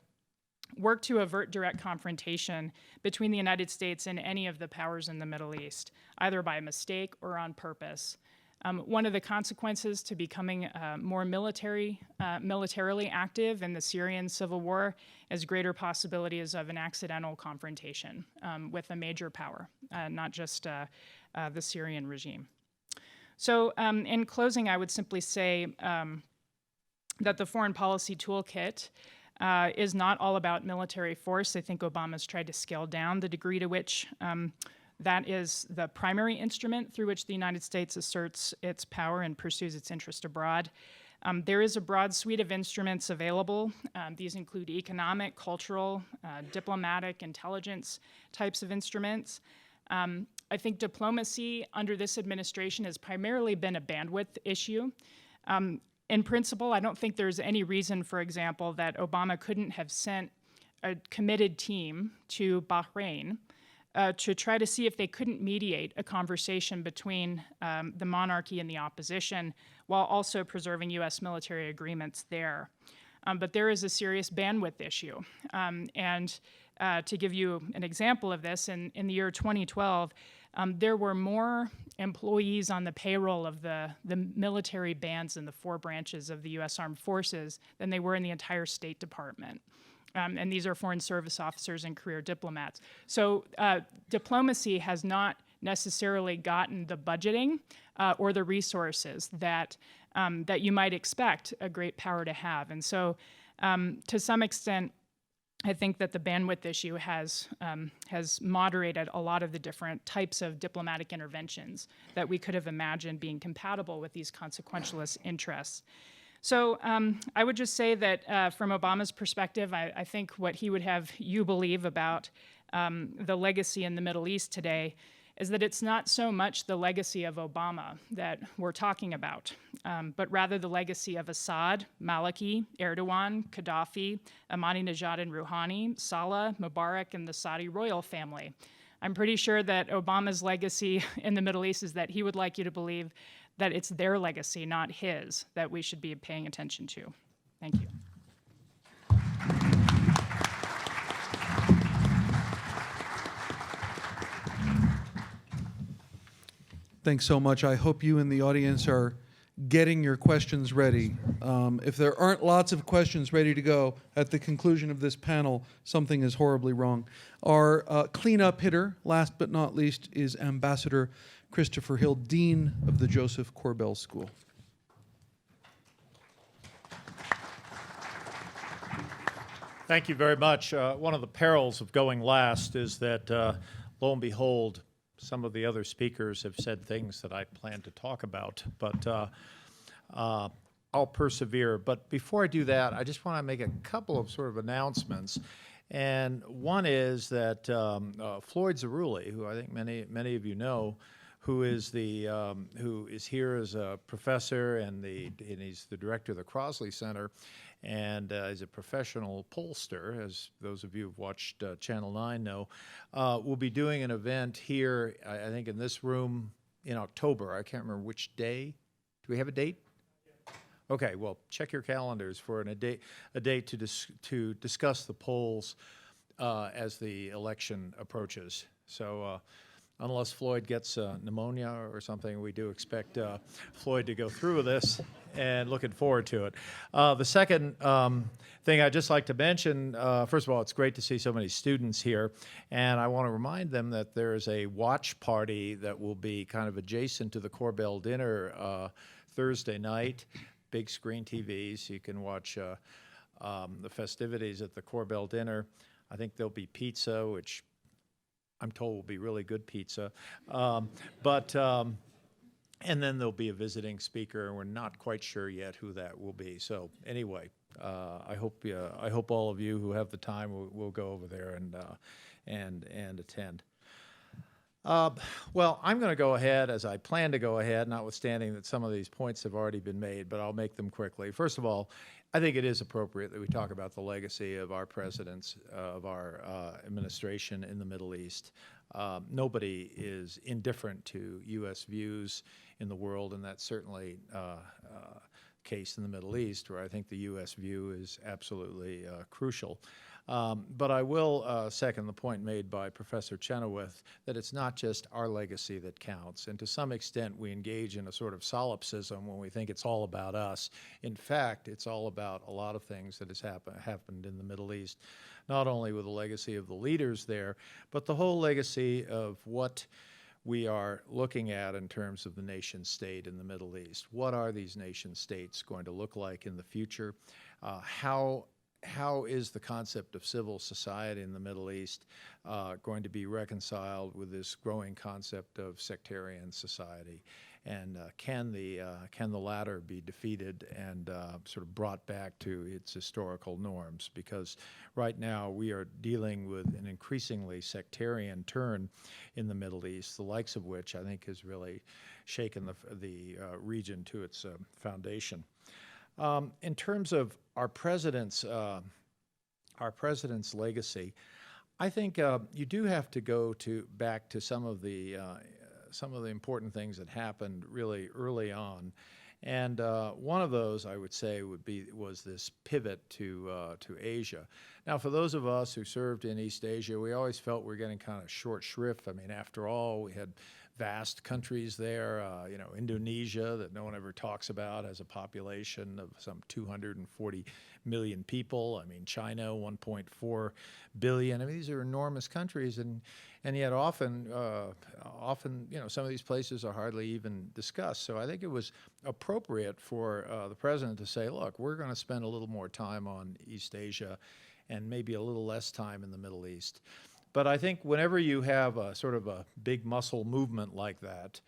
work to avert direct confrontation between the United States and any of the powers in the Middle East, either by mistake or on purpose. One of the consequences to becoming more militarily active in the Syrian civil war is greater possibilities of an accidental confrontation with a major power, not just the Syrian regime. So in closing, I would simply say that the foreign policy toolkit is not all about military force. I think Obama's tried to scale down the degree to which that is the primary instrument through which the United States asserts its power and pursues its interest abroad. There is a broad suite of instruments available. These include economic, cultural, diplomatic, intelligence types of instruments. I think diplomacy under this administration has primarily been a bandwidth issue. In principle, I don't think there's any reason, for example, that Obama couldn't have sent a committed team to Bahrain to try to see if they couldn't mediate a conversation between the monarchy and the opposition while also preserving U.S. military agreements there. But there is a serious bandwidth issue. And to give you an example of this, in the year 2012, there were more employees on the payroll of the military bands in the 4 branches of the U.S. Armed Forces than they were in the entire State Department. And these are Foreign Service officers and career diplomats. So diplomacy has not necessarily gotten the budgeting or the resources that you might expect a great power to have. And so to some extent, I think that the bandwidth issue has moderated a lot of the different types of diplomatic interventions that we could have imagined being compatible with these consequentialist interests. So I would just say that from Obama's perspective, I think what he would have you believe about the legacy in the Middle East today is that it's not so much the legacy of Obama that we're talking about, but rather the legacy of Assad, Maliki, Erdogan, Gaddafi, Ahmadinejad and Rouhani, Saleh, Mubarak, and the Saudi royal family. I'm pretty sure that Obama's legacy in the Middle East is that he would like you to believe that it's their legacy, not his, that we should be paying attention to. Thank you. Thanks so much. I hope you in the audience are getting your questions ready. If there aren't lots of questions ready to go at the conclusion of this panel, something is horribly wrong. Our cleanup hitter, last but not least, is Ambassador Christopher Hill, Dean of the Josef Korbel School. Thank you very much. One of the perils of going last is that, lo and behold, some of the other speakers have said things that I plan to talk about, but I'll persevere. But before I do that, I just want to make a couple of sort of announcements. And one is that Floyd Zerouli, who I think many of you know, who is here as a professor and he's the director of the Crosley Center, and is a professional pollster, as those of you who've watched Channel 9 know, will be doing an event here, I think in this room in October. I can't remember which day. Do we have a date? Okay, well, check your calendars for a date to discuss the polls as the election approaches. So unless Floyd gets pneumonia or something, we do expect Floyd to go through with this, and looking forward to it. The second thing I'd just like to mention, first of all, it's great to see so many students here, and I want to remind them that there is a watch party that will be kind of adjacent to the Korbel dinner Thursday night. Big screen TVs, you can watch the festivities at the Korbel dinner. I think there'll be pizza, which I'm told will be really good pizza. And then there'll be a visiting speaker, and we're not quite sure yet who that will be. So anyway, I hope all of you who have the time will go over there and attend. Well, I'm going to go ahead as I plan to go ahead, notwithstanding that some of these points have already been made, but I'll make them quickly. First of all, I think it is appropriate that we talk about the legacy of our presidents, of our administration in the Middle East. Nobody is indifferent to U.S. views in the world, and that's certainly case in the Middle East, where I think the U.S. view is absolutely crucial. But I will second the point made by Professor Chenoweth that it's not just our legacy that counts. And to some extent, we engage in a sort of solipsism when we think it's all about us. In fact, it's all about a lot of things that has happened in the Middle East, not only with the legacy of the leaders there, but the whole legacy of what we are looking at in terms of the nation state in the Middle East. What are these nation states going to look like in the future? How is the concept of civil society in the Middle East going to be reconciled with this growing concept of sectarian society? And can the latter be defeated and sort of brought back to its historical norms? Because right now we are dealing with an increasingly sectarian turn in the Middle East, the likes of which I think has really shaken the region to its foundation. In terms of our president's legacy, I think you do have to go back to some of the important things that happened really early on, And one of those, I would say, was this pivot to Asia. Now, for those of us who served in East Asia, we always felt we were getting kind of short shrift. I mean, after all, we had vast countries there. Indonesia, that no one ever talks about, has a population of some 240 million people. I mean, China, 1.4 billion. I mean, these are enormous countries, and yet often, some of these places are hardly even discussed. So I think it was appropriate for the president to say, look, we're going to spend a little more time on East Asia and maybe a little less time in the Middle East. But I think whenever you have a sort of a big muscle movement like that,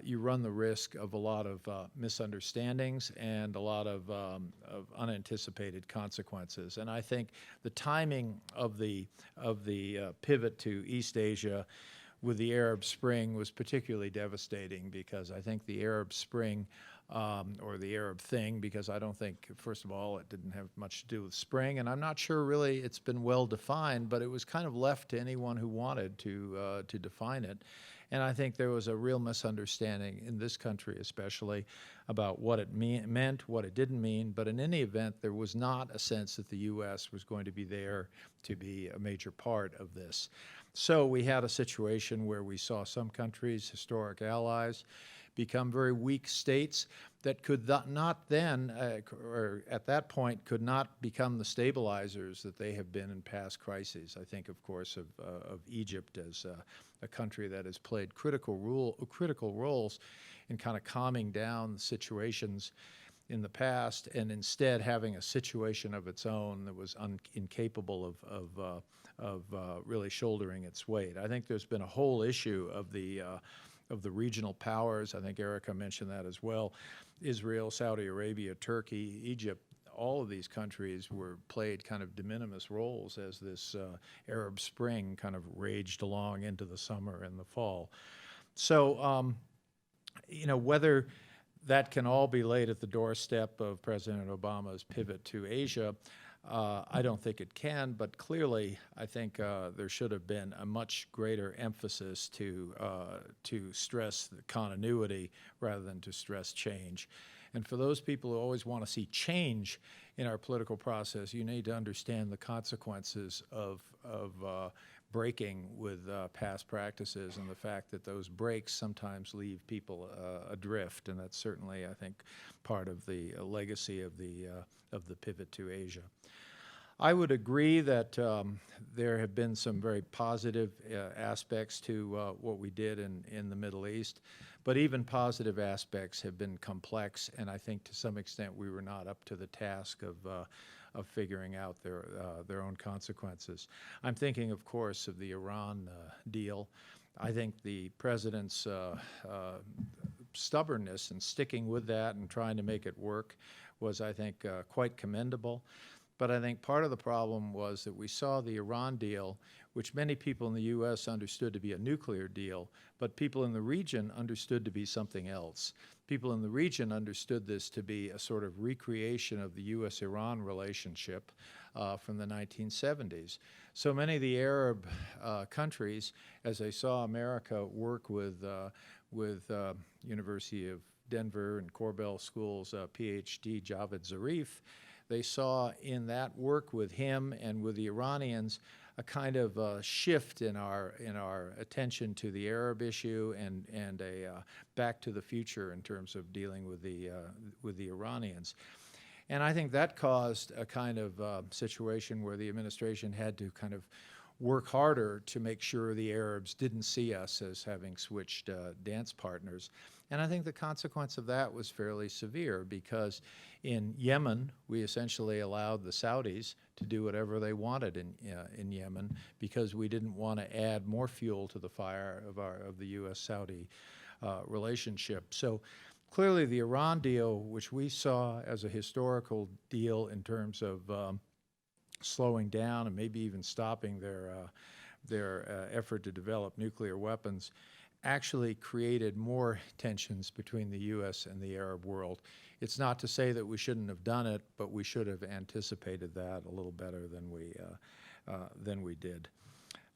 you run the risk of a lot of misunderstandings and a lot of unanticipated consequences. And I think the timing of the pivot to East Asia with the Arab Spring was particularly devastating, because I think the Arab Spring, or the Arab thing, because I don't think, first of all, it didn't have much to do with spring, and I'm not sure really it's been well defined, but it was kind of left to anyone who wanted to define it. And I think there was a real misunderstanding in this country especially about what it meant, what it didn't mean, but in any event, there was not a sense that the U.S. was going to be there to be a major part of this. So we had a situation where we saw some countries, historic allies, become very weak states that could not then, or at that point, could not become the stabilizers that they have been in past crises. I think, of course, of Egypt as a country that has played critical roles in kind of calming down situations in the past, and instead having a situation of its own that was incapable of really shouldering its weight. I think there's been a whole issue of the regional powers. I think Erica mentioned that as well. Israel, Saudi Arabia, Turkey, Egypt, all of these countries played kind of de minimis roles as this Arab Spring kind of raged along into the summer and the fall. So, whether that can all be laid at the doorstep of President Obama's pivot to Asia, I don't think it can, but clearly I think there should have been a much greater emphasis to stress the continuity rather than to stress change. And for those people who always want to see change in our political process, you need to understand the consequences of breaking with past practices, and the fact that those breaks sometimes leave people adrift, and that's certainly, I think, part of the legacy of the pivot to Asia. I would agree that there have been some very positive aspects to what we did in the Middle East, but even positive aspects have been complex, and I think to some extent we were not up to the task of figuring out their own consequences. I'm thinking, of course, of the Iran deal. I think the president's stubbornness and sticking with that and trying to make it work was, I think, quite commendable. But I think part of the problem was that we saw the Iran deal, which many people in the U.S. understood to be a nuclear deal, but people in the region understood to be something else. People in the region understood this to be a sort of recreation of the U.S.-Iran relationship from the 1970s. So many of the Arab countries, as they saw America work with University of Denver and Korbel School's PhD Javed Zarif, they saw in that work with him and with the Iranians a kind of shift in our attention to the Arab issue and a back to the future in terms of dealing with the Iranians. And I think that caused a kind of situation where the administration had to kind of work harder to make sure the Arabs didn't see us as having switched dance partners. And I think the consequence of that was fairly severe, because in Yemen, we essentially allowed the Saudis to do whatever they wanted in Yemen, because we didn't want to add more fuel to the fire of the U.S.-Saudi relationship. So clearly the Iran deal, which we saw as a historical deal in terms of slowing down and maybe even stopping their effort to develop nuclear weapons, actually created more tensions between the U.S. and the Arab world. It's not to say that we shouldn't have done it, but we should have anticipated that a little better than we did.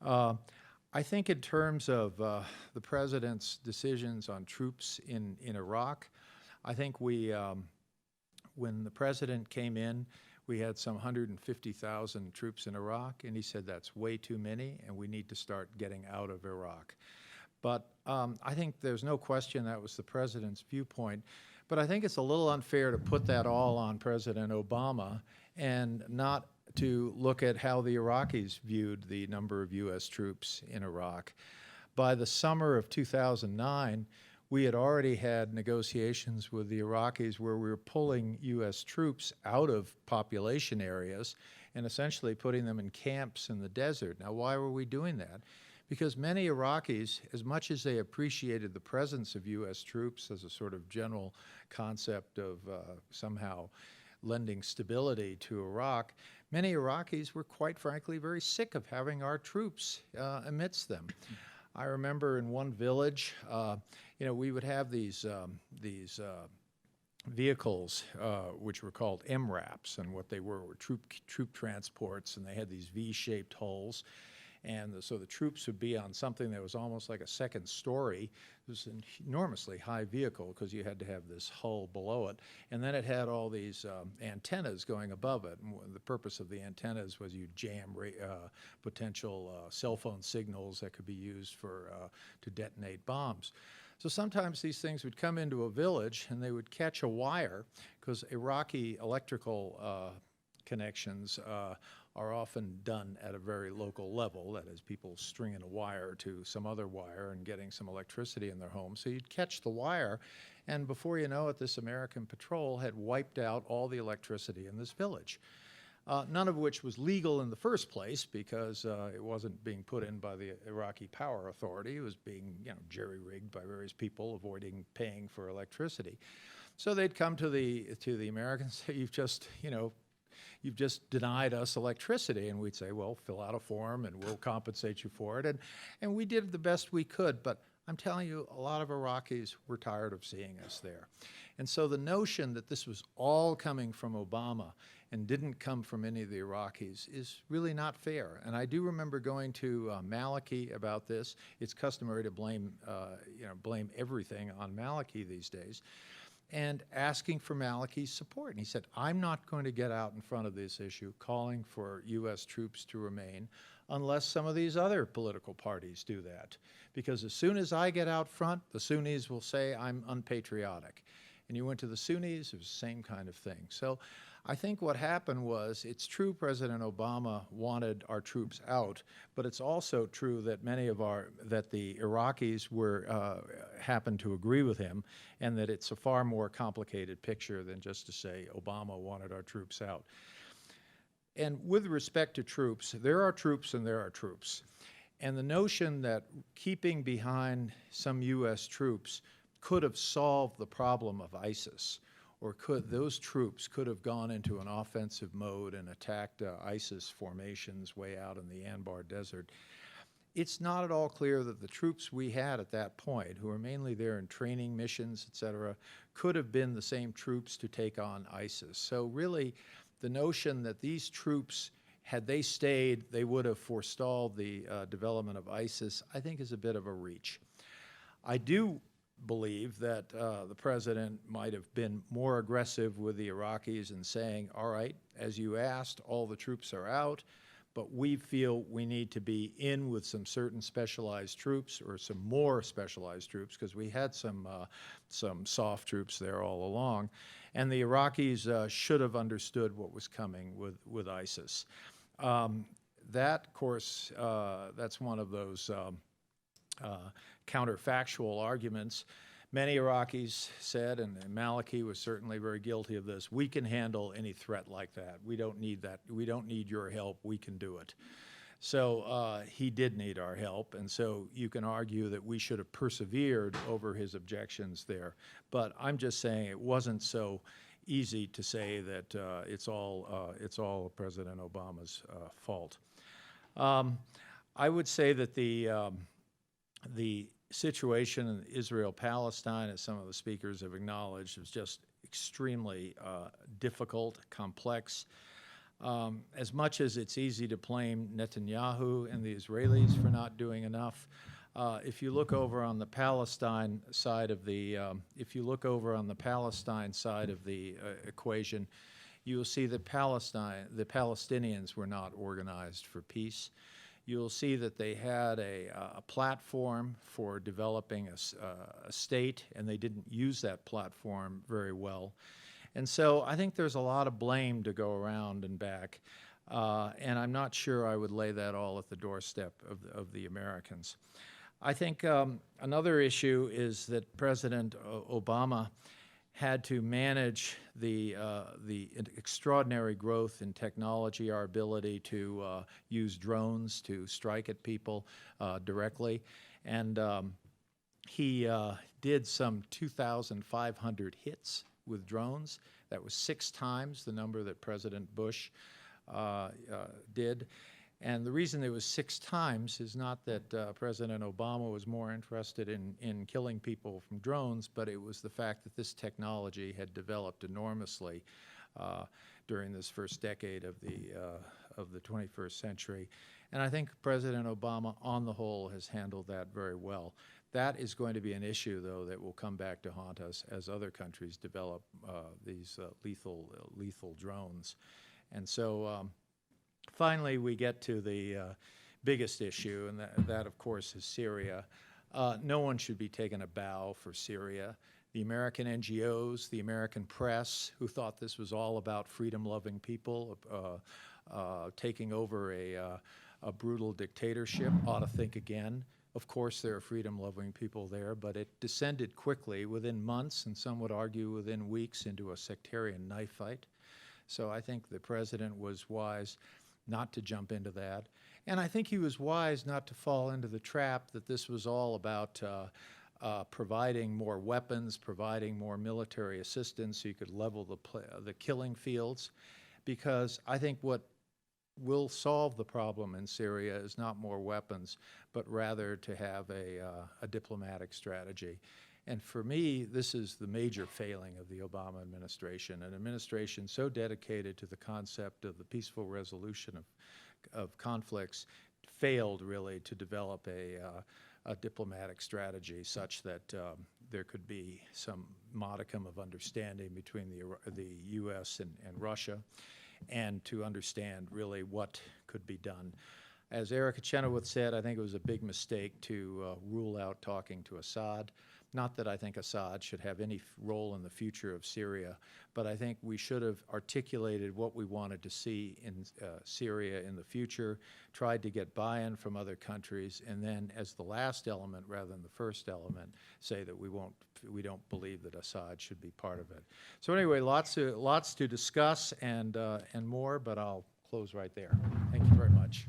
I think in terms of the president's decisions on troops in Iraq, I think when the president came in, we had some 150,000 troops in Iraq, and he said that's way too many, and we need to start getting out of Iraq. But I think there's no question that was the president's viewpoint. But I think it's a little unfair to put that all on President Obama and not to look at how the Iraqis viewed the number of U.S. troops in Iraq. By the summer of 2009, we had already had negotiations with the Iraqis where we were pulling U.S. troops out of population areas and essentially putting them in camps in the desert. Now, why were we doing that? Because many Iraqis, as much as they appreciated the presence of U.S. troops as a sort of general concept of somehow lending stability to Iraq, many Iraqis were quite frankly very sick of having our troops amidst them. I remember in one village, we would have these vehicles, which were called MRAPs, and what they were troop transports, and they had these V-shaped hulls. And so the troops would be on something that was almost like a second story. It was an enormously high vehicle because you had to have this hull below it. And then it had all these antennas going above it. And the purpose of the antennas was you jam potential cell phone signals that could be used to detonate bombs. So sometimes these things would come into a village and they would catch a wire because Iraqi electrical connections are often done at a very local level, that is, people stringing a wire to some other wire and getting some electricity in their home. So you'd catch the wire, and before you know it, this American patrol had wiped out all the electricity in this village, none of which was legal in the first place because it wasn't being put in by the Iraqi Power Authority. It was being jerry-rigged by various people avoiding paying for electricity. So they'd come to the Americans and say, you've just denied us electricity. And we'd say, well, fill out a form and we'll compensate you for it. And we did the best we could, but I'm telling you, a lot of Iraqis were tired of seeing us there. And so the notion that this was all coming from Obama and didn't come from any of the Iraqis is really not fair. And I do remember going to Maliki about this. It's customary to blame everything on Maliki these days, and asking for Maliki's support. And he said, I'm not going to get out in front of this issue calling for U.S. troops to remain unless some of these other political parties do that. Because as soon as I get out front, the Sunnis will say I'm unpatriotic. And you went to the Sunnis, it was the same kind of thing. So I think what happened was, it's true President Obama wanted our troops out, but it's also true that that the Iraqis happened to agree with him, and that it's a far more complicated picture than just to say Obama wanted our troops out. And with respect to troops, there are troops and there are troops. And the notion that keeping behind some U.S. troops could have solved the problem of ISIS, or those troops could have gone into an offensive mode and attacked ISIS formations way out in the Anbar Desert. It's not at all clear that the troops we had at that point, who were mainly there in training missions, et cetera, could have been the same troops to take on ISIS. So really, the notion that these troops, had they stayed, they would have forestalled the development of ISIS, I think is a bit of a reach. I do believe that the president might have been more aggressive with the Iraqis in saying, all right, as you asked, all the troops are out, but we feel we need to be in with some certain specialized troops, or some more specialized troops, because we had some soft troops there all along. And the Iraqis should have understood what was coming with ISIS. That, of course, that's one of those counterfactual arguments. Many Iraqis said, and Maliki was certainly very guilty of this, we can handle any threat like that. We don't need that. We don't need your help. We can do it. So he did need our help, and so you can argue that we should have persevered over his objections there. But I'm just saying it wasn't so easy to say that it's all President Obama's fault. I would say that the situation in Israel-Palestine, as some of the speakers have acknowledged, is just extremely difficult, complex. As much as it's easy to blame Netanyahu and the Israelis for not doing enough, If you look over on the Palestine side of the equation, you will see that the Palestinians were not organized for peace. You'll see that they had a platform for developing a state, and they didn't use that platform very well. And so I think there's a lot of blame to go around and back, and I'm not sure I would lay that all at the doorstep of the Americans. I think another issue is that President Obama had to manage the extraordinary growth in technology, our ability to use drones to strike at people directly. And he did some 2,500 hits with drones. That was 6 times the number that President Bush did. And the reason it was 6 times is not that President Obama was more interested in killing people from drones, but it was the fact that this technology had developed enormously during this first decade of the 21st century. And I think President Obama, on the whole, has handled that very well. That is going to be an issue, though, that will come back to haunt us as other countries develop these lethal drones. And so finally, we get to the biggest issue, and that, of course, is Syria. No one should be taking a bow for Syria. The American NGOs, the American press, who thought this was all about freedom-loving people taking over a brutal dictatorship, ought to think again. Of course, there are freedom-loving people there, but it descended quickly, within months, and some would argue within weeks, into a sectarian knife fight. So I think the president was wise not to jump into that. And I think he was wise not to fall into the trap that this was all about providing more weapons, providing more military assistance so you could level the killing fields. Because I think what will solve the problem in Syria is not more weapons, but rather to have a diplomatic strategy. And for me, this is the major failing of the Obama administration, an administration so dedicated to the concept of the peaceful resolution of conflicts failed really to develop a diplomatic strategy such that there could be some modicum of understanding between the U.S. and Russia, and to understand really what could be done. As Erica Chenoweth said, I think it was a big mistake to rule out talking to Assad. Not that I think Assad should have any role in the future of Syria, but I think we should have articulated what we wanted to see in Syria in the future, tried to get buy-in from other countries, and then as the last element rather than the first element, say that we don't believe that Assad should be part of it. So anyway, lots to discuss and more, but I'll close right there. Thank you very much.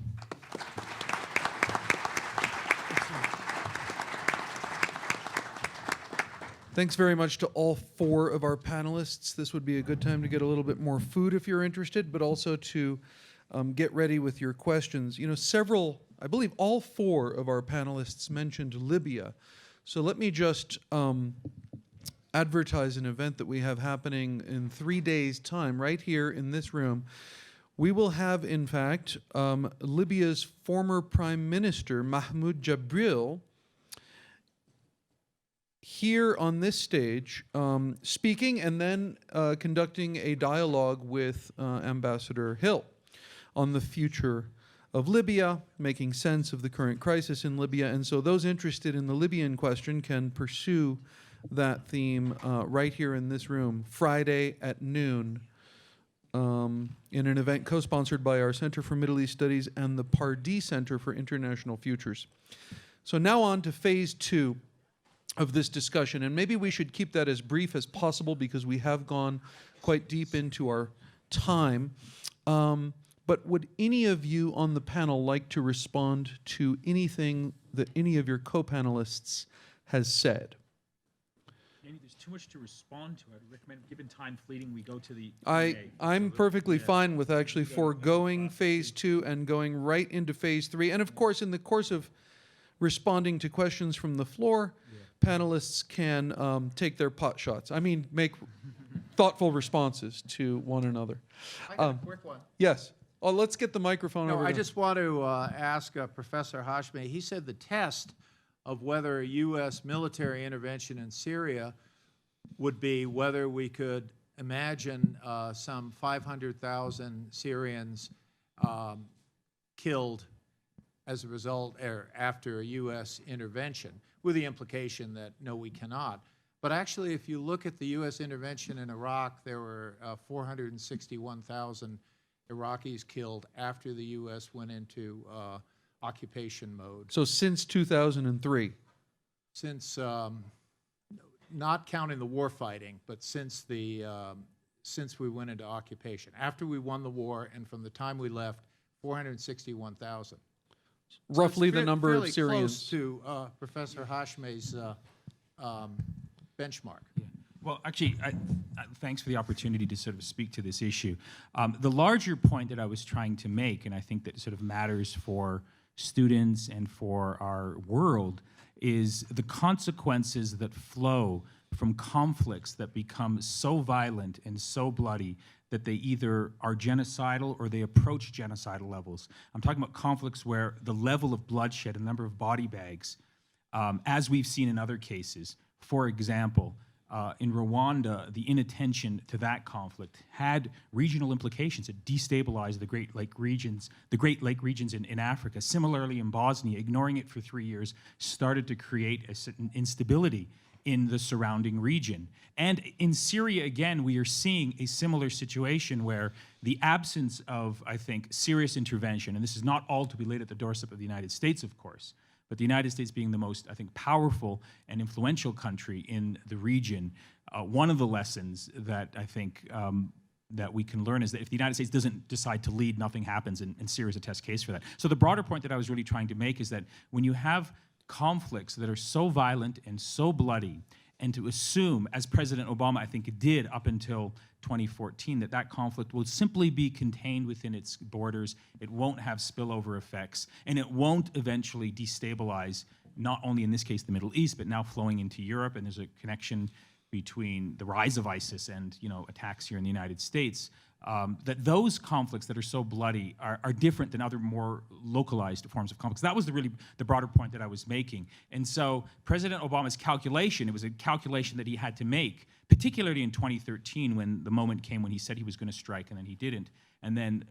Thanks very much to all 4 of our panelists. This would be a good time to get a little bit more food if you're interested, but also to get ready with your questions. You know, I believe all 4 of our panelists mentioned Libya. So let me just advertise an event that we have happening in 3 days' time right here in this room. We will have, in fact, Libya's former Prime Minister, Mahmoud Jabril, here on this stage, speaking and then conducting a dialogue with Ambassador Hill on the future of Libya, making sense of the current crisis in Libya. And so those interested in the Libyan question can pursue that theme right here in this room, Friday at noon, in an event co-sponsored by our Center for Middle East Studies and the Pardee Center for International Futures. So now on to phase 2 of this discussion, and maybe we should keep that as brief as possible because we have gone quite deep into our time. But would any of you on the panel like to respond to anything that any of your co-panelists has said? Maybe there's too much to respond to. I'd recommend, given time fleeting, we go to the I'm perfectly fine with actually foregoing phase 2 and going right into phase 3. And of course, in the course of responding to questions from the floor, panelists can take their pot shots. I mean, make thoughtful responses to one another. I got a quick one. Yes. Oh, let's get the microphone over I to- just want to ask Professor Hashemi. He said the test of whether a U.S. military intervention in Syria would be whether we could imagine some 500,000 Syrians killed as a result or after a U.S. intervention, with the implication that, no, we cannot. But actually, if you look at the U.S. intervention in Iraq, there were 461,000 Iraqis killed after the U.S. went into occupation mode. So since 2003. Since, not counting the war fighting, but since we went into occupation. After we won the war and from the time we left, 461,000. Roughly the number of fairly Syrians. close to Professor Hashemi's benchmark. Well, actually, thanks for the opportunity to sort of speak to this issue. The larger point that I was trying to make, and I think that sort of matters for students and for our world, is the consequences that flow from conflicts that become so violent and so bloody that they either are genocidal or they approach genocidal levels. I'm talking about conflicts where the level of bloodshed, the number of body bags, as we've seen in other cases. For example, in Rwanda, the inattention to that conflict had regional implications. It destabilized the Great Lake regions in Africa. Similarly, in Bosnia, ignoring it for 3 years started to create a certain instability in the surrounding region. And in Syria, again, we are seeing a similar situation where the absence of, I think, serious intervention, and this is not all to be laid at the doorstep of the United States, of course, but the United States being the most, I think, powerful and influential country in the region, one of the lessons that I think that we can learn is that if the United States doesn't decide to lead, nothing happens, and Syria is a test case for that. So the broader point that I was really trying to make is that when you have conflicts that are so violent and so bloody, and to assume, as President Obama, I think, did up until 2014, that that conflict will simply be contained within its borders, it won't have spillover effects, and it won't eventually destabilize, not only in this case the Middle East, but now flowing into Europe, and there's a connection between the rise of ISIS and, you know, attacks here in the United States, that those conflicts that are so bloody are different than other more localized forms of conflicts. That was really the broader point that I was making. And so President Obama's calculation, it was a calculation that he had to make, particularly in 2013 when the moment came when he said he was going to strike and then he didn't, and then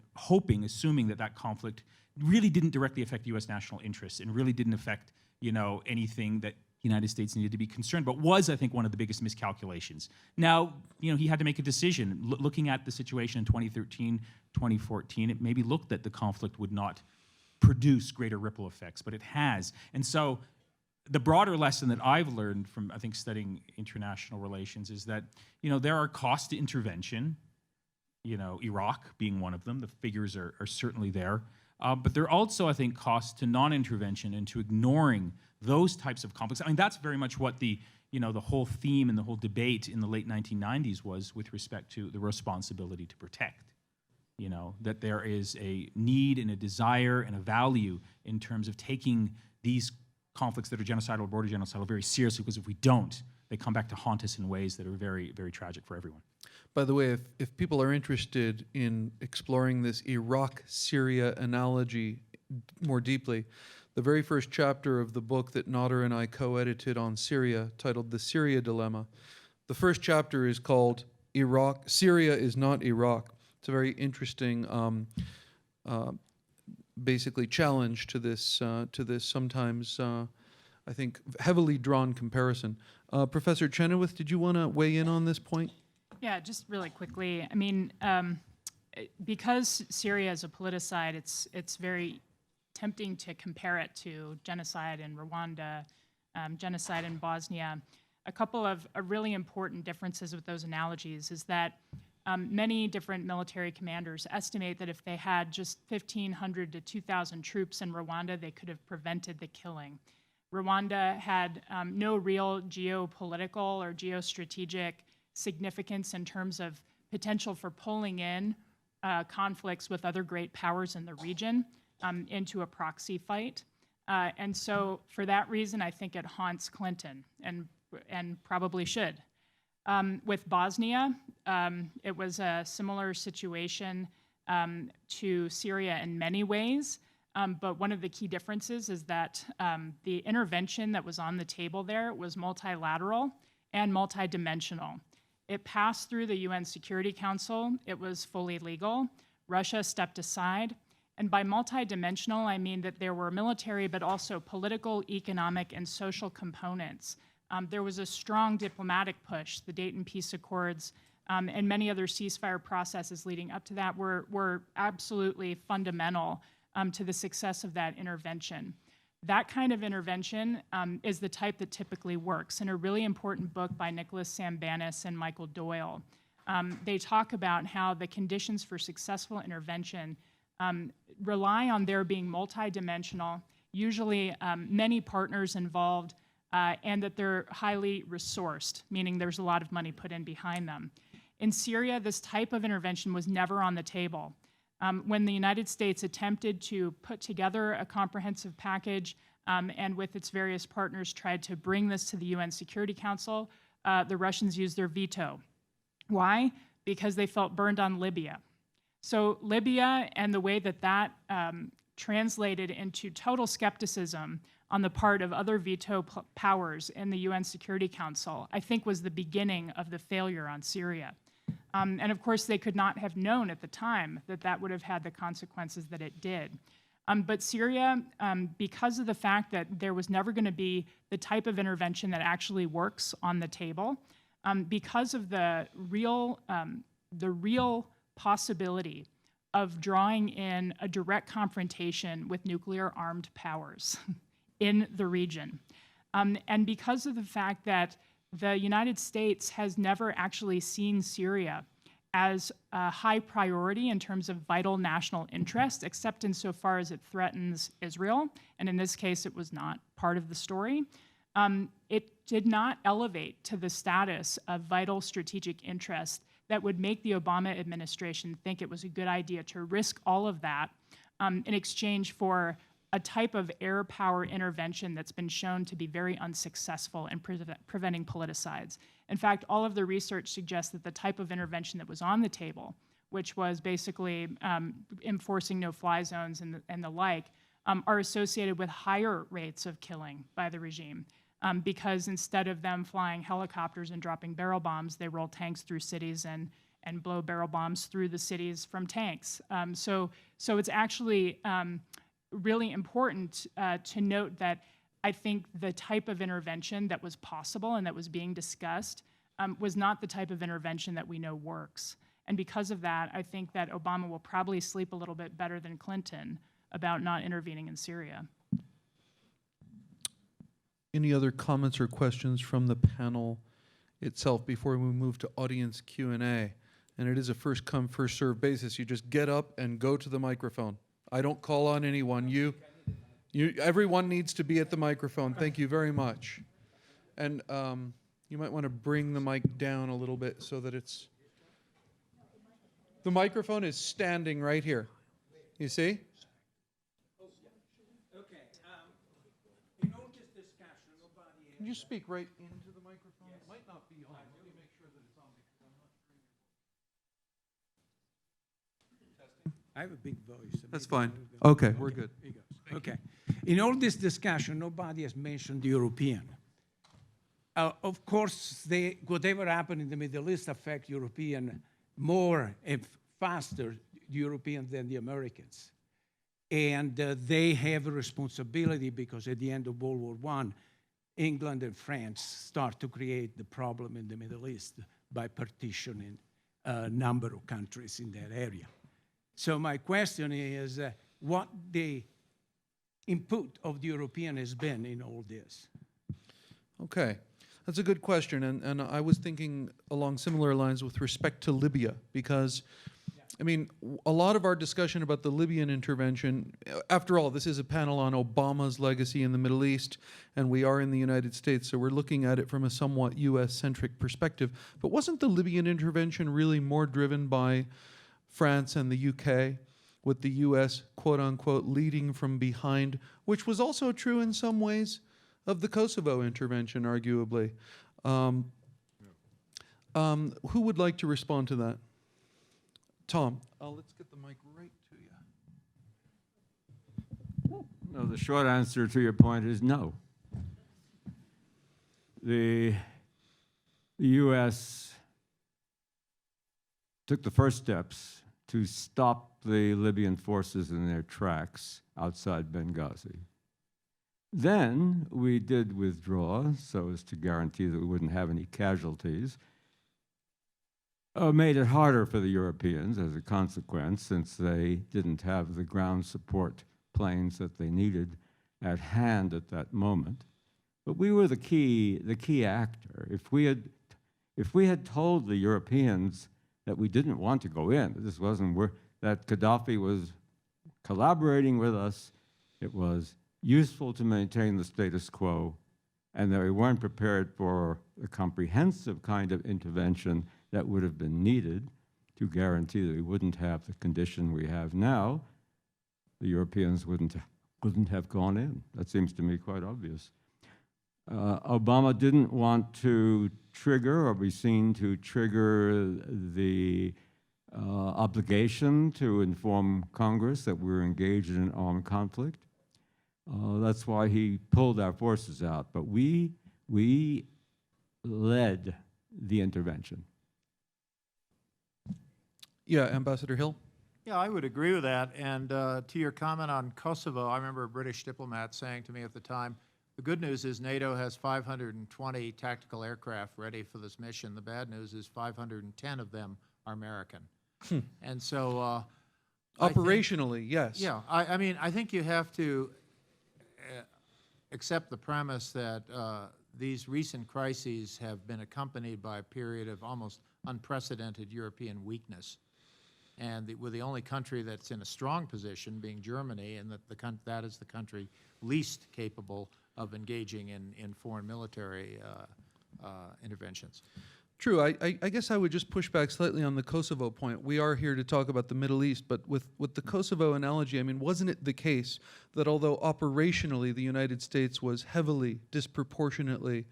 assuming that that conflict really didn't directly affect U.S. national interests and really didn't affect, you know, anything that the United States needed to be concerned, but was, I think, one of the biggest miscalculations. Now, you know, he had to make a decision. Looking at the situation in 2013, 2014, it maybe looked that the conflict would not produce greater ripple effects, but it has. And so the broader lesson that I've learned from, I think, studying international relations is that, you know, there are costs to intervention, you know, Iraq being one of them. The figures are certainly there. But there are also, I think, costs to non-intervention and to ignoring those types of conflicts. I mean, that's very much what the, you know, the whole theme and the whole debate in the late 1990s was with respect to the responsibility to protect. You know, that there is a need and a desire and a value in terms of taking these conflicts that are genocidal or border genocidal very seriously, because if we don't, they come back to haunt us in ways that are very, very tragic for everyone. By the way, if people are interested in exploring this Iraq-Syria analogy more deeply, the very first chapter of the book that Nader and I co-edited on Syria, titled The Syria Dilemma, the first chapter is called Syria is not Iraq. It's a very interesting, basically, challenge to this sometimes, I think, heavily drawn comparison. Professor Chenoweth, did you want to weigh in on this point? Yeah, just really quickly. I mean, because Syria is a politicide, it's very tempting to compare it to genocide in Rwanda, genocide in Bosnia. A couple of really important differences with those analogies is that many different military commanders estimate that if they had just 1,500 to 2,000 troops in Rwanda, they could have prevented the killing. Rwanda had no real geopolitical or geostrategic significance in terms of potential for pulling in conflicts with other great powers in the region into a proxy fight. And so for that reason, I think it haunts Clinton and probably should. With Bosnia, it was a similar situation to Syria in many ways. But one of the key differences is that the intervention that was on the table there was multilateral and multidimensional. It passed through the UN Security Council. It was fully legal. Russia stepped aside. And by multidimensional, I mean that there were military, but also political, economic, and social components. There was a strong diplomatic push. The Dayton Peace Accords and many other ceasefire processes leading up to that were absolutely fundamental to the success of that intervention. That kind of intervention is the type that typically works. In a really important book by Nicholas Sambanis and Michael Doyle, they talk about how the conditions for successful intervention rely on there being multidimensional, usually many partners involved, and that they're highly resourced, meaning there's a lot of money put in behind them. In Syria, this type of intervention was never on the table. When the United States attempted to put together a comprehensive package and with its various partners tried to bring this to the UN Security Council, the Russians used their veto. Why? Because they felt burned on Libya. So Libya and the way that that translated into total skepticism on the part of other veto powers in the UN Security Council, I think was the beginning of the failure on Syria. And of course, they could not have known at the time that that would have had the consequences that it did. But Syria, because of the fact that there was never going to be the type of intervention that actually works on the table, because of the real possibility of drawing in a direct confrontation with nuclear-armed powers in the region, and because of the fact that the United States has never actually seen Syria as a high priority in terms of vital national interest, except insofar as it threatens Israel, and in this case, it was not part of the story. It did not elevate to the status of vital strategic interest that would make the Obama administration think it was a good idea to risk all of that in exchange for a type of air power intervention that's been shown to be very unsuccessful in preventing politicides. In fact, all of the research suggests that the type of intervention that was on the table, which was basically enforcing no-fly zones and the like, are associated with higher rates of killing by the regime. Because instead of them flying helicopters and dropping barrel bombs, they roll tanks through cities and blow barrel bombs through the cities from tanks. So it's actually really important to note that I think the type of intervention that was possible and that was being discussed was not the type of intervention that we know works. And because of that, I think that Obama will probably sleep a little bit better than Clinton about not intervening in Syria. Any other comments or questions from the panel itself before we move to audience Q&A? And it is a first-come, first-served basis. You just get up and go to the microphone. I don't call on anyone. Everyone needs to be at the microphone. Thank you very much. And you might want to bring the mic down a little bit so that it's... The microphone is standing right here. You see? Can you speak right into the microphone? It might not be on. Let me make sure that it's on because I'm not sure. Testing? I have a big voice. That's fine. Okay, we're good. Here goes. Okay. In all this discussion, nobody has mentioned the European. Of course, whatever happened in the Middle East affect European more and faster Europeans than the Americans. And they have a responsibility because at the end of World War I, England and France start to create the problem in the Middle East by partitioning a number of countries in that area. So my question is what the input of the European has been in all this? Okay, that's a good question. And I was thinking along similar lines with respect to Libya because, I mean, a lot of our discussion about the Libyan intervention, after all, this is a panel on Obama's legacy in the Middle East, and we are in the United States, so we're looking at it from a somewhat US-centric perspective. But wasn't the Libyan intervention really more driven by France and the UK, with the US, quote-unquote, leading from behind, which was also true in some ways of the Kosovo intervention, arguably? Who would like to respond to that? Tom. Let's get the mic right to you. No, the short answer to your point is no. The U.S. took the first steps to stop the Libyan forces in their tracks outside Benghazi. Then we did withdraw so as to guarantee that we wouldn't have any casualties. Made it harder for the Europeans as a consequence, since they didn't have the ground support planes that they needed at hand at that moment. But we were the key actor. If we had told the Europeans that we didn't want to go in, that Gaddafi was collaborating with us, it was useful to maintain the status quo, and that we weren't prepared for the comprehensive kind of intervention that would have been needed to guarantee that we wouldn't have the condition we have now, the Europeans wouldn't have gone in. That seems to me quite obvious. Obama didn't want to trigger or be seen to trigger the obligation to inform Congress that we were engaged in an armed conflict. That's why he pulled our forces out. But we led the intervention. Yeah, Ambassador Hill? Yeah, I would agree with that. And to your comment on Kosovo, I remember a British diplomat saying to me at the time, the good news is NATO has 520 tactical aircraft ready for this mission. The bad news is 510 of them are American. And so Operationally, yes. yeah, I mean, I think you have to accept the premise that these recent crises have been accompanied by a period of almost unprecedented European weakness. And we're the only country that's in a strong position, being Germany, and that is the country least capable of engaging in foreign military interventions. True. I guess I would just push back slightly on the Kosovo point. We are here to talk about the Middle East, but with the Kosovo analogy, I mean, wasn't it the case that although operationally the United States was heavily, disproportionately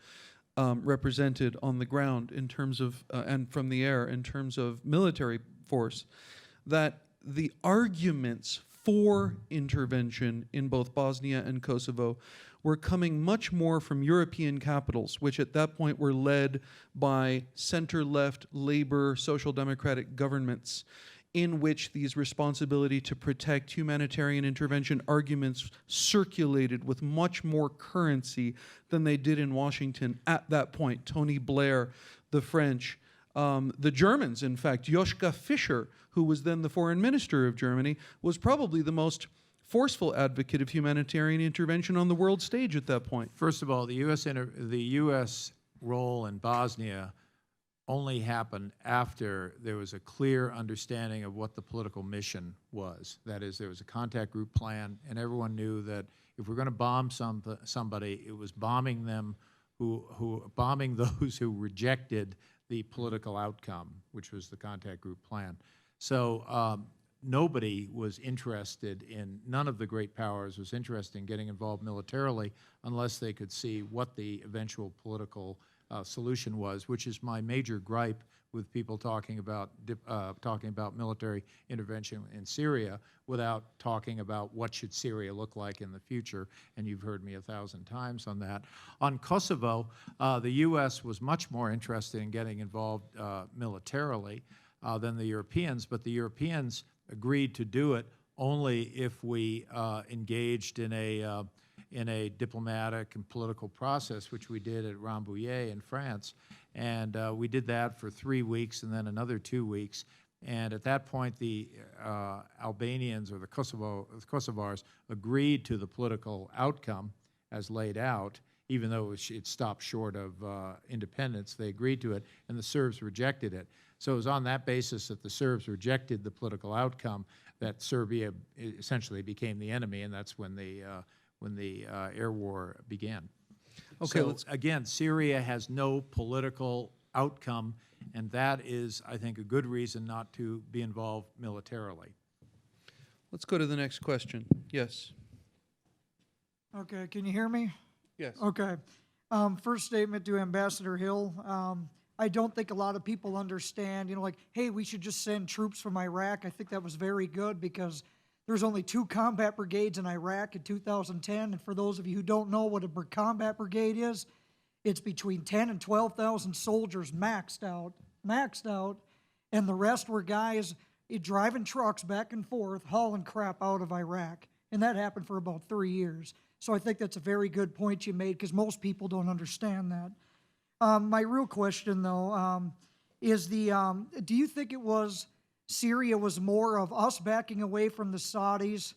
represented on the ground in terms of, and from the air in terms of military force, that the arguments for intervention in both Bosnia and Kosovo were coming much more from European capitals, which at that point were led by center-left, labor, social democratic governments, in which these responsibility to protect humanitarian intervention arguments circulated with much more currency than they did in Washington at that point. Tony Blair, the French, the Germans, in fact, Joschka Fischer, who was then the foreign minister of Germany, was probably the most forceful advocate of humanitarian intervention on the world stage at that point. First of all, the U.S. role in Bosnia only happened after there was a clear understanding of what the political mission was. That is, there was a contact group plan, and everyone knew that if we're going to bomb somebody, it was bombing them, bombing those who rejected the political outcome, which was the contact group plan. So nobody was interested in, none of the great powers was interested in getting involved militarily unless they could see what the eventual political solution was, which is my major gripe with people talking about military intervention in Syria without talking about what should Syria look like in the future, and you've heard me 1,000 times on that. On Kosovo, the U.S. was much more interested in getting involved militarily than the Europeans, but the Europeans agreed to do it only if we engaged in a diplomatic and political process, which we did at Rambouillet in France. And we did that for 3 weeks and then another 2 weeks. And at that point, the Albanians or the Kosovars agreed to the political outcome as laid out, even though it stopped short of independence. They agreed to it, and the Serbs rejected it. So it was on that basis that the Serbs rejected the political outcome that Serbia essentially became the enemy, and that's when the air war began. Okay, so again, Syria has no political outcome, and that is, I think, a good reason not to be involved militarily. Let's go to the next question. Yes. Okay, can you hear me? Yes. Okay. First statement to Ambassador Hill. I don't think a lot of people understand, like, hey, we should just send troops from Iraq. I think that was very good because There's only 2 combat brigades in Iraq in 2010, and for those of you who don't know what a combat brigade is, it's between 10 and 12,000 soldiers maxed out, and the rest were guys driving trucks back and forth, hauling crap out of Iraq. And that happened for about 3 years. So I think that's a very good point you made, because most people don't understand that. My real question, though, is do you think it was Syria was more of us backing away from the Saudis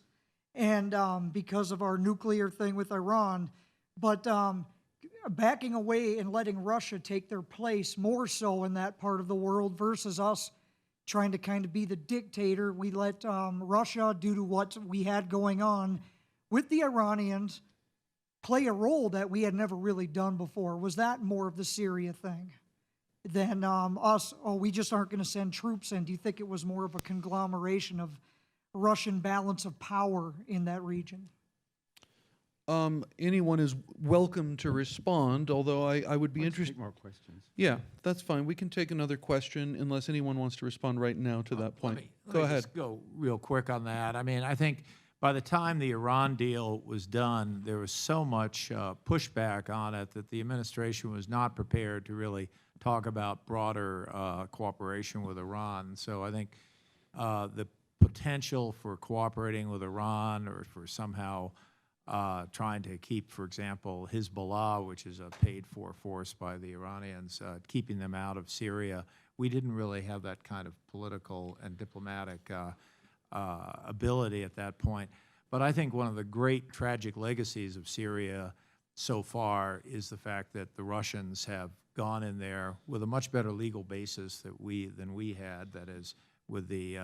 and because of our nuclear thing with Iran, but backing away and letting Russia take their place more so in that part of the world versus us trying to kind of be the dictator? We let Russia, due to what we had going on with the Iranians, play a role that we had never really done before. Was that more of the Syria thing than us, oh, we just aren't going to send troops in? Do you think it was more of a conglomeration of Russian balance of power in that region? Anyone is welcome to respond, although I would be Let's interested. take more questions. Yeah, that's fine. We can take another question unless anyone wants to respond right now to that point. Go ahead. Just go real quick on that. I mean, I think by the time the Iran deal was done, there was so much pushback on it that the administration was not prepared to really talk about broader cooperation with Iran. So I think the potential for cooperating with Iran or for somehow trying to keep, for example, Hezbollah, which is a paid-for force by the Iranians, keeping them out of Syria, we didn't really have that kind of political and diplomatic ability at that point. But I think one of the great tragic legacies of Syria so far is the fact that the Russians have gone in there with a much better legal basis than we had. That is, with the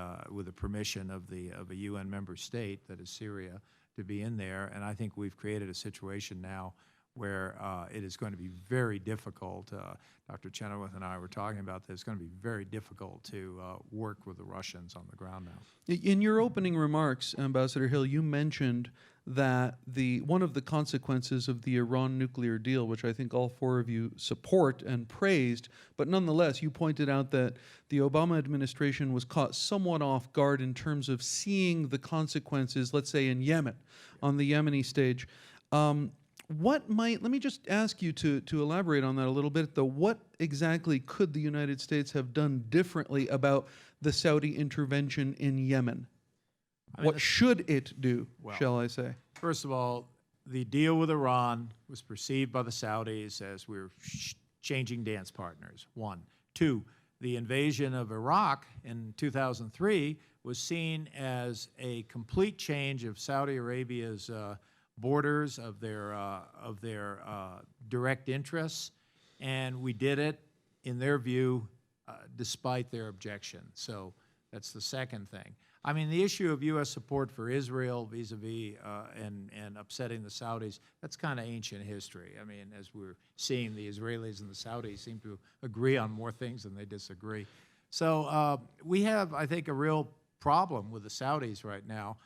permission of a UN member state, that is Syria, to be in there. And I think we've created a situation now where it is going to be very difficult. Dr. Chenoweth and I were talking about this. It's going to be very difficult to work with the Russians on the ground now. In your opening remarks, Ambassador Hill, you mentioned that one of the consequences of the Iran nuclear deal, which I think all 4 of you support and praised, but nonetheless, you pointed out that the Obama administration was caught somewhat off guard in terms of seeing the consequences, let's say in Yemen, on the Yemeni stage. Let me just ask you to elaborate on that a little bit, though. What exactly could the United States have done differently about the Saudi intervention in Yemen? What should it do, shall I say? First of all, the deal with Iran was perceived by the Saudis as we're changing dance partners, 1. 2, the invasion of Iraq in 2003 was seen as a complete change of Saudi Arabia's borders, of their direct interests, and we did it, in their view, despite their objection. So that's the second thing. I mean, the issue of U.S. support for Israel vis-a-vis and upsetting the Saudis, that's kind of ancient history. I mean, as we're seeing, the Israelis and the Saudis seem to agree on more things than they disagree. So we have, I think, a real problem with the Saudis right now.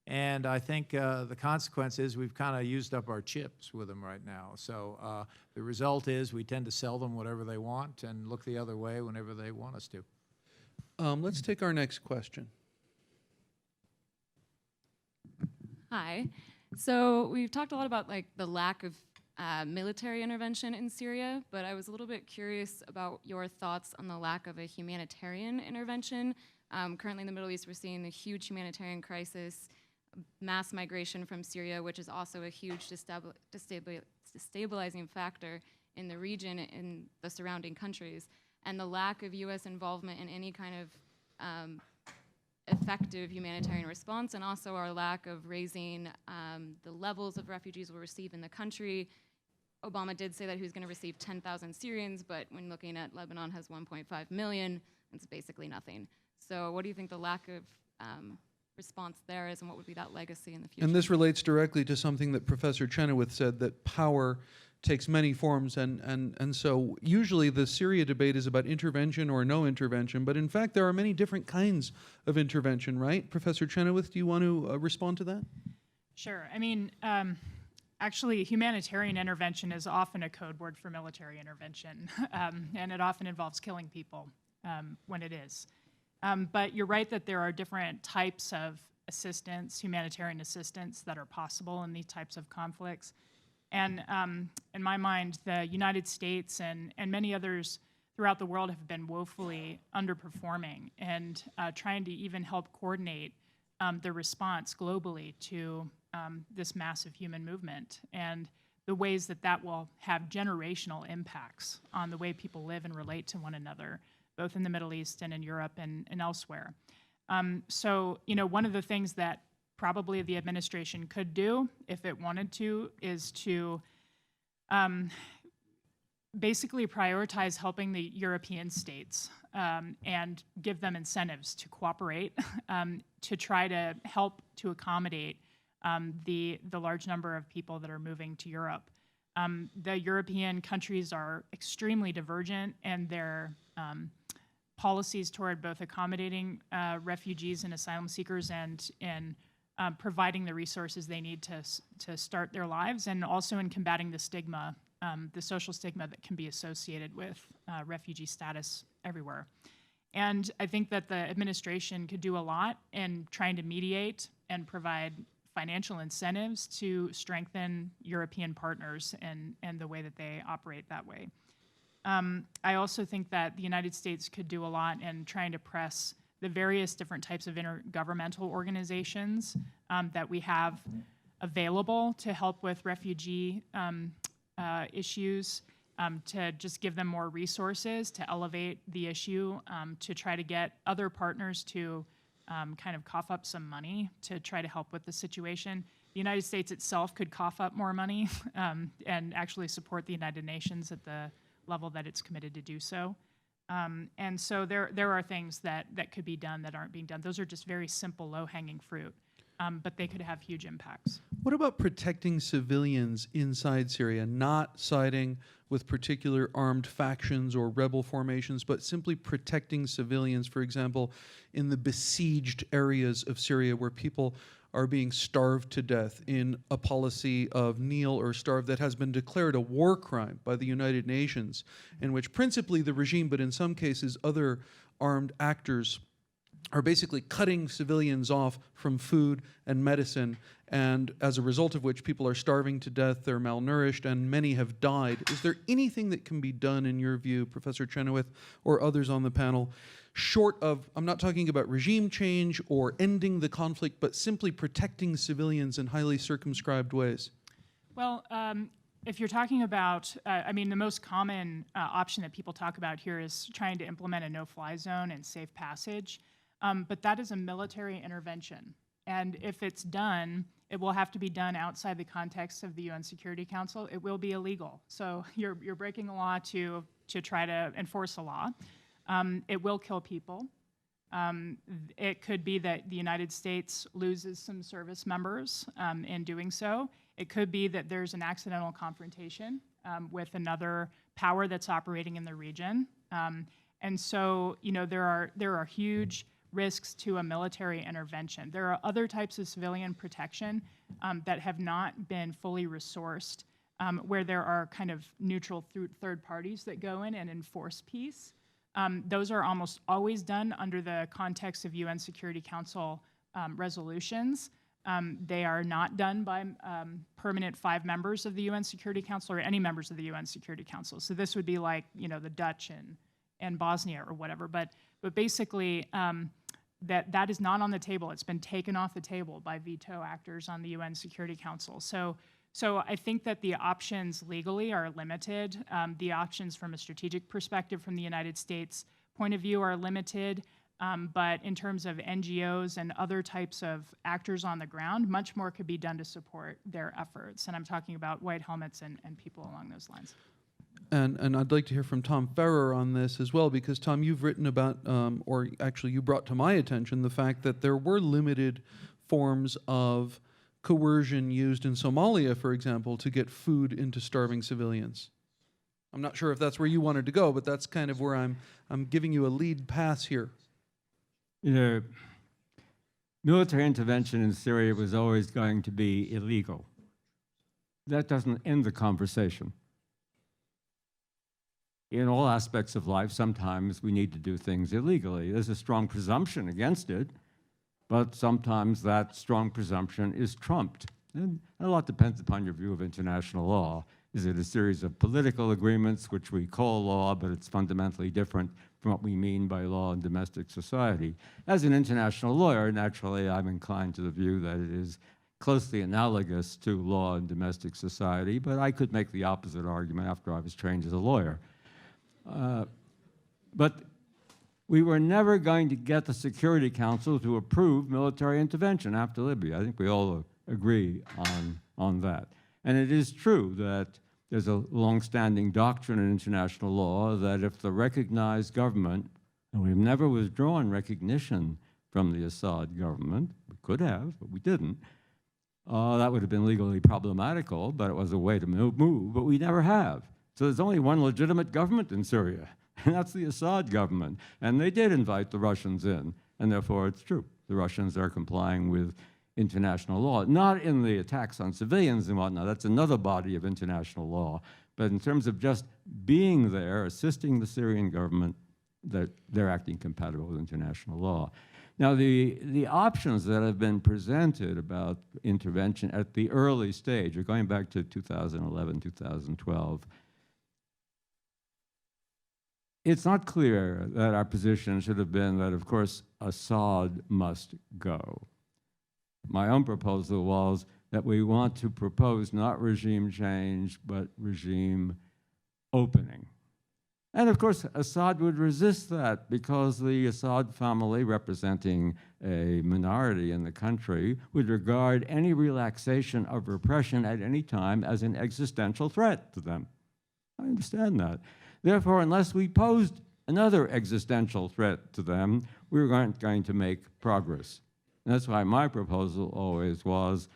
And I think the consequence is we've kind of used up our chips with them right now. So the result is we tend to sell them whatever they want and look the other way whenever they want us to. Let's take our next question. Hi. So we've talked a lot about the lack of military intervention in Syria, but I was a little bit curious about your thoughts on the lack of a humanitarian intervention. Currently in the Middle East, we're seeing a huge humanitarian crisis, mass migration from Syria, which is also a huge destabilizing factor in the region and the surrounding countries. And the lack of U.S. involvement in any kind of effective humanitarian response, and also our lack of raising the levels of refugees we'll receive in the country. Obama did say that he was going to receive 10,000 Syrians, but when looking at Lebanon has 1.5 million, it's basically nothing. So what do you think the lack of response there is, and what would be that legacy in the future? And this relates directly to something that Professor Chenoweth said, that power takes many forms, and so usually the Syria debate is about intervention or no intervention, but in fact there are many different kinds of intervention, right? Professor Chenoweth, do you want to respond to that? Sure. I mean, actually, humanitarian intervention is often a code word for military intervention, and it often involves killing people when it is. But you're right that there are different types of assistance, humanitarian assistance that are possible in these types of conflicts. And in my mind, the United States and many others throughout the world have been woefully underperforming and trying to even help coordinate the response globally to this massive human movement and the ways that that will have generational impacts on the way people live and relate to one another, both in the Middle East and in Europe and elsewhere. So, you know, one of the things that probably the administration could do, if it wanted to, is to basically prioritize helping the European states and give them incentives to cooperate to try to help to accommodate the large number of people that are moving to Europe. The European countries are extremely divergent, and their policies toward both accommodating refugees and asylum seekers and providing the resources they need to start their lives, and also in combating the stigma, the social stigma that can be associated with refugee status everywhere. And I think that the administration could do a lot in trying to mediate and provide financial incentives to strengthen European partners and the way that they operate that way. I also think that the United States could do a lot in trying to press the various different types of intergovernmental organizations that we have available to help with refugee issues, to just give them more resources, to elevate the issue, to try to get other partners to kind of cough up some money to try to help with the situation. The United States itself could cough up more money and actually support the United Nations at the level that it's committed to do so. And so there are things that could be done that aren't being done. Those are just very simple, low-hanging fruit, but they could have huge impacts. What about protecting civilians inside Syria, not siding with particular armed factions or rebel formations, but simply protecting civilians, for example, in the besieged areas of Syria where people are being starved to death in a policy of kneel or starve that has been declared a war crime by the United Nations, in which principally the regime, but in some cases other armed actors, are basically cutting civilians off from food and medicine, and as a result of which people are starving to death, they're malnourished, and many have died. Is there anything that can be done, in your view, Professor Chenoweth, or others on the panel, short of, I'm not talking about regime change or ending the conflict, but simply protecting civilians in highly circumscribed ways? Well, if you're talking about, I mean, the most common option that people talk about here is trying to implement a no-fly zone and safe passage. But that is a military intervention. And if it's done, it will have to be done outside the context of the UN Security Council. It will be illegal. So you're breaking a law to try to enforce a law. It will kill people. It could be that the United States loses some service members in doing so. It could be that there's an accidental confrontation with another power that's operating in the region. And so, you know, there are huge risks to a military intervention. There are other types of civilian protection that have not been fully resourced, where there are kind of neutral third parties that go in and enforce peace. Those are almost always done under the context of UN Security Council resolutions. They are not done by permanent 5 members of the UN Security Council or any members of the UN Security Council. So this would be like, you know, the Dutch and Bosnia or whatever. But basically, that is not on the table. It's been taken off the table by veto actors on the UN Security Council. So I think that the options legally are limited. The options from a strategic perspective from the United States point of view are limited. But in terms of NGOs and other types of actors on the ground, much more could be done to support their efforts. And I'm talking about white helmets and people along those lines. And I'd like to hear from Tom Ferrer on this as well, because Tom, you've written about, or actually you brought to my attention the fact that there were limited forms of coercion used in Somalia, for example, to get food into starving civilians. I'm not sure if that's where you wanted to go, but that's kind of where I'm giving you a lead pass here. You know, military intervention in Syria was always going to be illegal. That doesn't end the conversation. In all aspects of life, sometimes we need to do things illegally. There's a strong presumption against it, but sometimes that strong presumption is trumped. And a lot depends upon your view of international law. Is it a series of political agreements, which we call law, but it's fundamentally different from what we mean by law in domestic society? As an international lawyer, naturally, I'm inclined to the view that it is closely analogous to law in domestic society, but I could make the opposite argument after I was trained as a lawyer. But we were never going to get the Security Council to approve military intervention after Libya. I think we all agree on that. And it is true that there's a long-standing doctrine in international law that if the recognized government, and we've never withdrawn recognition from the Assad government, we could have, but we didn't, that would have been legally problematical, but it was a way to move, but we never have. So there's only one legitimate government in Syria, and that's the Assad government. And they did invite the Russians in, and therefore it's true. The Russians are complying with international law, not in the attacks on civilians and whatnot. That's another body of international law. But in terms of just being there, assisting the Syrian government, they're acting compatible with international law. Now, the options that have been presented about intervention at the early stage, or going back to 2011, 2012, it's not clear that our position should have been that, of course, Assad must go. My own proposal was that we want to propose not regime change, but regime opening. And of course, Assad would resist that because the Assad family, representing a minority in the country, would regard any relaxation of repression at any time as an existential threat to them. I understand that. Therefore, unless we posed another existential threat to them, we weren't going to make progress. And that's why my proposal always was,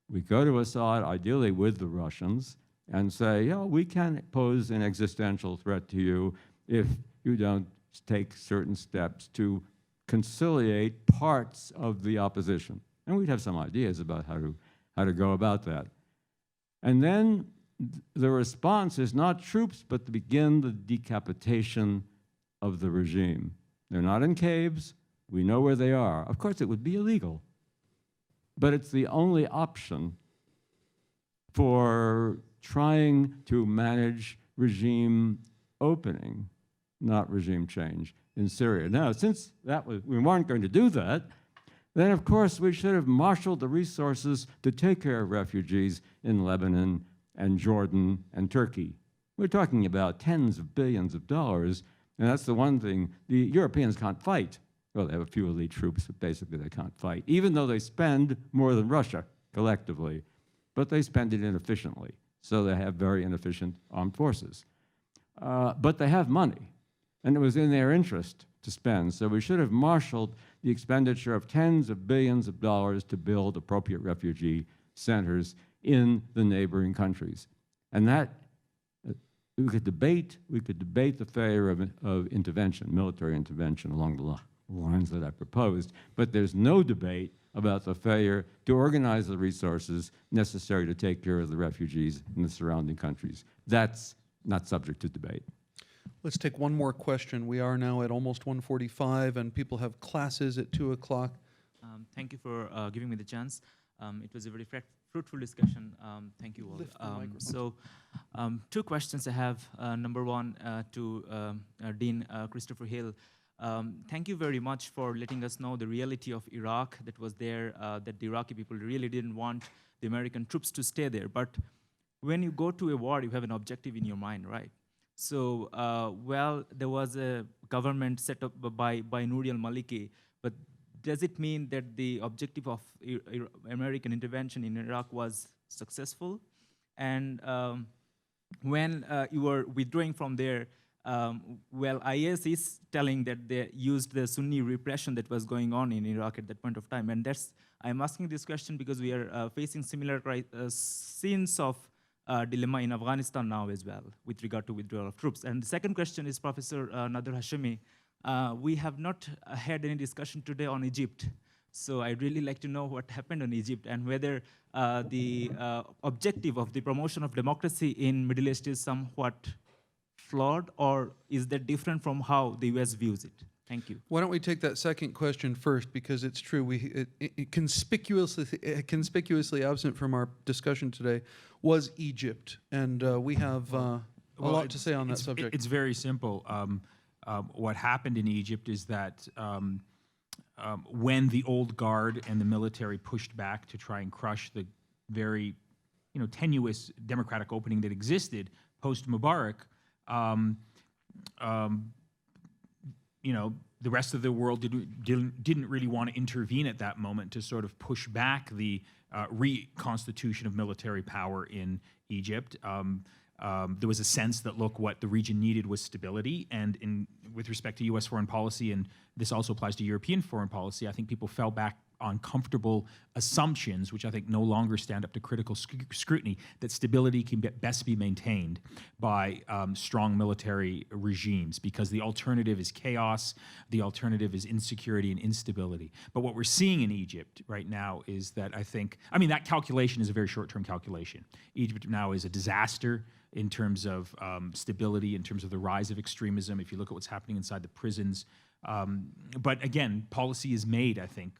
we go to Assad, ideally with the Russians, and say, yeah, we can pose an existential threat to you if you don't take certain steps to conciliate parts of the opposition. And we'd have some ideas about how to go about that. And then the response is not troops, but to begin the decapitation of the regime. They're not in caves. We know where they are. Of course, it would be illegal, but it's the only option for trying to manage regime opening, not regime change in Syria. Now, since we weren't going to do that, then of course we should have marshaled the resources to take care of refugees in Lebanon and Jordan and Turkey. We're talking about tens of billions of dollars, and that's the one thing the Europeans can't fight. Well, they have a few elite troops, but basically they can't fight, even though they spend more than Russia collectively, but they spend it inefficiently. So they have very inefficient armed forces. But they have money, and it was in their interest to spend. So we should have marshaled the expenditure of tens of billions of dollars to build appropriate refugee centers in the neighboring countries. And that, we could debate the failure of intervention, military intervention along the lines that I proposed, but there's no debate about the failure to organize the resources necessary to take care of the refugees in the surrounding countries. That's not subject to debate. Let's take one more question. We are now at almost 1:45, and people have classes at 2 o'clock. Thank you for giving me the chance. It was a very fruitful discussion. Thank you all. Two questions I have. Number one to Dean Christopher Hill. Thank you very much for letting us know the reality of Iraq that was there, that the Iraqi people really didn't want the American troops to stay there. But when you go to a war, you have an objective in your mind, right? So, well, there was a government set up by Nouri al-Maliki, but does it mean that the objective of American intervention in Iraq was successful? And when you were withdrawing from there, well, IS is telling that they used the Sunni repression that was going on in Iraq at that point of time. And I'm asking this question because we are facing similar scenes of dilemma in Afghanistan now as well with regard to withdrawal of troops. And the second question is Professor Nader Hashemi. We have not had any discussion today on Egypt. So I'd really like to know what happened in Egypt and whether the objective of the promotion of democracy in Middle East is somewhat flawed, or is that different from how the US views it? Thank you. Why don't we take that second question first, because it's true. It conspicuously absent from our discussion today was Egypt, and we have a lot to say on that subject. It's very simple. What happened in Egypt is that when the old guard and the military pushed back to try and crush the very, tenuous democratic opening that existed post Mubarak, the rest of the world didn't really want to intervene at that moment to sort of push back the reconstitution of military power in Egypt. There was a sense that, look, what the region needed was stability, and with respect to U.S. foreign policy, and this also applies to European foreign policy, I think people fell back on comfortable assumptions, which I think no longer stand up to critical scrutiny, that stability can best be maintained by strong military regimes, because the alternative is chaos, the alternative is insecurity and instability. But what we're seeing in Egypt right now is that that calculation is a very short-term calculation. Egypt now is a disaster in terms of stability, in terms of the rise of extremism, if you look at what's happening inside the prisons. But again, policy is made, I think,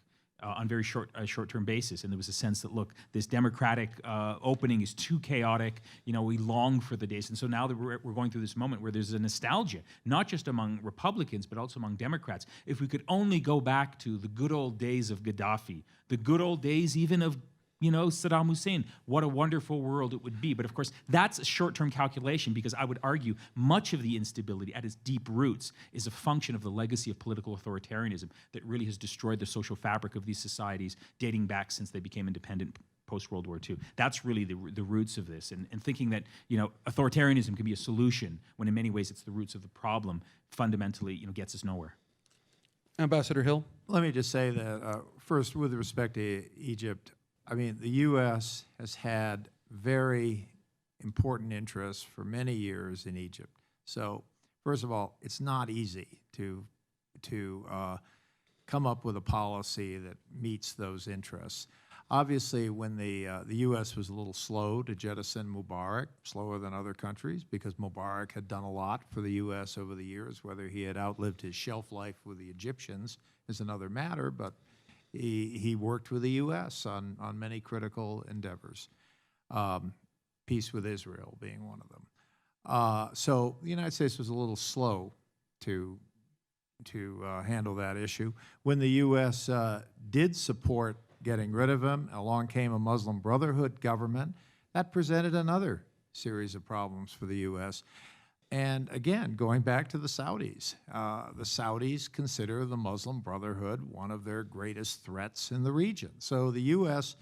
on very short-term basis, and there was a sense that, look, this democratic opening is too chaotic. We long for the days, and so now that we're going through this moment where there's a nostalgia, not just among Republicans but also among Democrats. If we could only go back to the good old days of Gaddafi, the good old days even of Saddam Hussein, what a wonderful world it would be. But of course, that's a short-term calculation, because I would argue much of the instability at its deep roots is a function of the legacy of political authoritarianism that really has destroyed the social fabric of these societies dating back since they became independent post-World War II. That's really the roots of this. And thinking that, authoritarianism can be a solution when in many ways it's the roots of the problem, fundamentally, gets us nowhere. Ambassador Hill? Let me just say that, first, with respect to Egypt, the U.S. has had very important interests for many years in Egypt. So, first of all, it's not easy to come up with a policy that meets those interests. Obviously, when the U.S. was a little slow to jettison Mubarak, slower than other countries, because Mubarak had done a lot for the U.S. over the years. Whether he had outlived his shelf life with the Egyptians is another matter, but he worked with the U.S. on many critical endeavors, peace with Israel being one of them. So the United States was a little slow to handle that issue. When the U.S. did support getting rid of him, along came a Muslim Brotherhood government. That presented another series of problems for the U.S. And again, going back to the Saudis consider the Muslim Brotherhood one of their greatest threats in the region. So the U.S.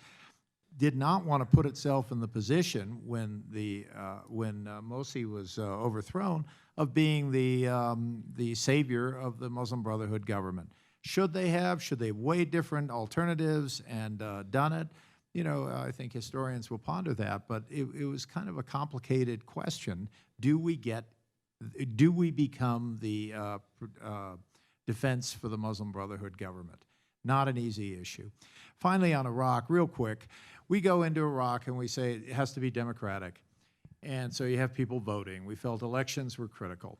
did not want to put itself in the position when Morsi was overthrown of being the savior of the Muslim Brotherhood government. Should they have weighed different alternatives and done it? I think historians will ponder that, but it was kind of a complicated question. Do we become the defense for the Muslim Brotherhood government? Not an easy issue. Finally, on Iraq, real quick, we go into Iraq and we say it has to be democratic. And so you have people voting. We felt elections were critical.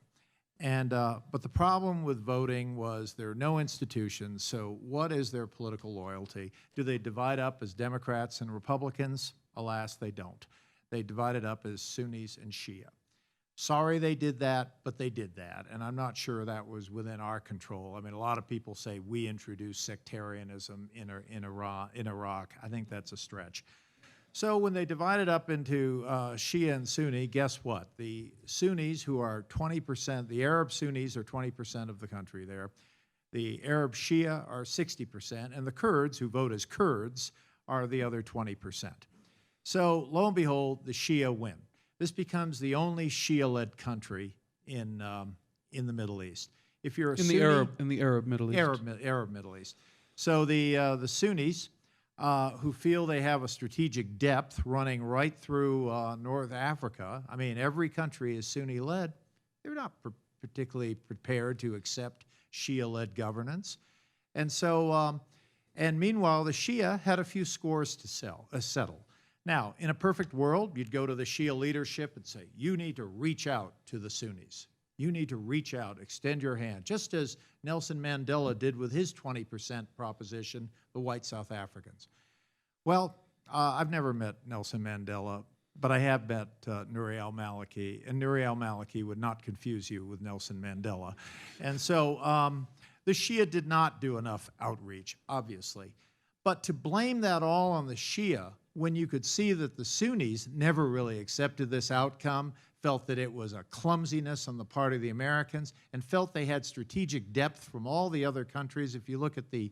And but the problem with voting was there are no institutions, so what is their political loyalty? Do they divide up as Democrats and Republicans? Alas, they don't. They divide it up as Sunnis and Shia. Sorry they did that, but they did that, and I'm not sure that was within our control. A lot of people say we introduced sectarianism in Iraq. I think that's a stretch. So when they divided up into Shia and Sunni, guess what? The Sunnis, who are 20%, the Arab Sunnis are 20% of the country there. The Arab Shia are 60%, and the Kurds, who vote as Kurds, are the other 20%. So lo and behold, the Shia win. This becomes the only Shia-led country in the Middle East. If you're a Sunni, in the Arab Middle East. Arab Middle East. So the Sunnis, who feel they have a strategic depth running right through North Africa. Every country is Sunni-led. They're not particularly prepared to accept Shia-led governance. And so, and meanwhile, the Shia had a few scores to settle. Now, in a perfect world, you'd go to the Shia leadership and say, you need to reach out to the Sunnis. You need to reach out, extend your hand, just as Nelson Mandela did with his 20% proposition, the white South Africans. Well, I've never met Nelson Mandela, but I have met Nouri al-Maliki, and Nouri al-Maliki would not confuse you with Nelson Mandela. And so the Shia did not do enough outreach, obviously. But to blame that all on the Shia, when you could see that the Sunnis never really accepted this outcome, felt that it was a clumsiness on the part of the Americans, and felt they had strategic depth from all the other countries. If you look at the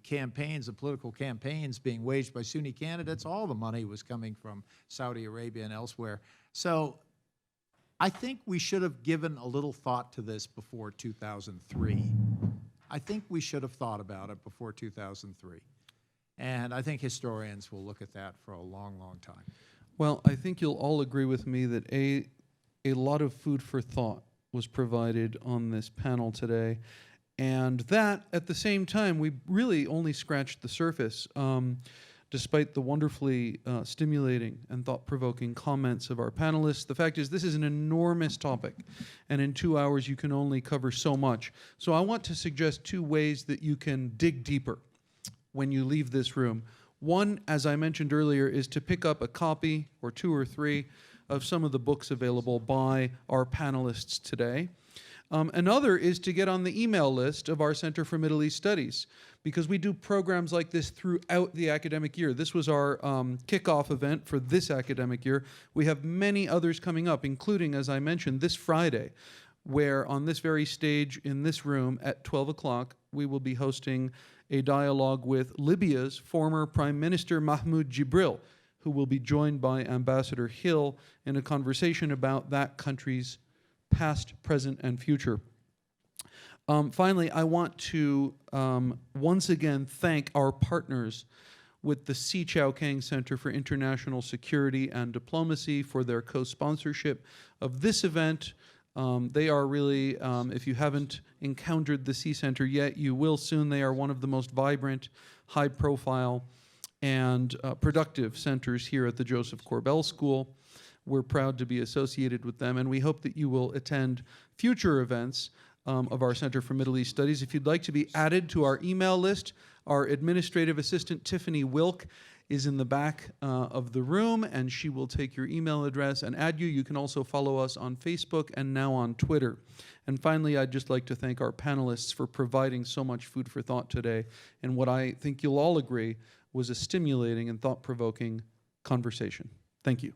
campaigns, the political campaigns being waged by Sunni candidates, all the money was coming from Saudi Arabia and elsewhere. So I think we should have given a little thought to this before 2003. I think we should have thought about it before 2003. And I think historians will look at that for a long, long time. Well, I think you'll all agree with me that a lot of food for thought was provided on this panel today, and that, at the same time, we really only scratched the surface, despite the wonderfully stimulating and thought-provoking comments of our panelists. The fact is, this is an enormous topic, and in 2 hours, you can only cover so much. So I want to suggest 2 ways that you can dig deeper when you leave this room. One, as I mentioned earlier, is to pick up a copy or 2 or 3 of some of the books available by our panelists today. Another is to get on the email list of our Center for Middle East Studies, because we do programs like this throughout the academic year. This was our kickoff event for this academic year. We have many others coming up, including, as I mentioned, this Friday, where on this very stage in this room at 12 o'clock, we will be hosting a dialogue with Libya's former Prime Minister Mahmoud Jibril, who will be joined by Ambassador Hill in a conversation about that country's past, present, and future. Finally, I want to once again thank our partners with the C. Chow Kang Center for International Security and Diplomacy for their co-sponsorship of this event. They are really, if you haven't encountered the C Center yet, you will soon. They are one of the most vibrant, high-profile, and productive centers here at the Josef Korbel School. We're proud to be associated with them, and we hope that you will attend future events of our Center for Middle East Studies. If you'd like to be added to our email list, our administrative assistant, Tiffany Wilk, is in the back of the room, and she will take your email address and add you. You can also follow us on Facebook and now on Twitter. And finally, I'd just like to thank our panelists for providing so much food for thought today, and what I think you'll all agree was a stimulating and thought-provoking conversation. Thank you.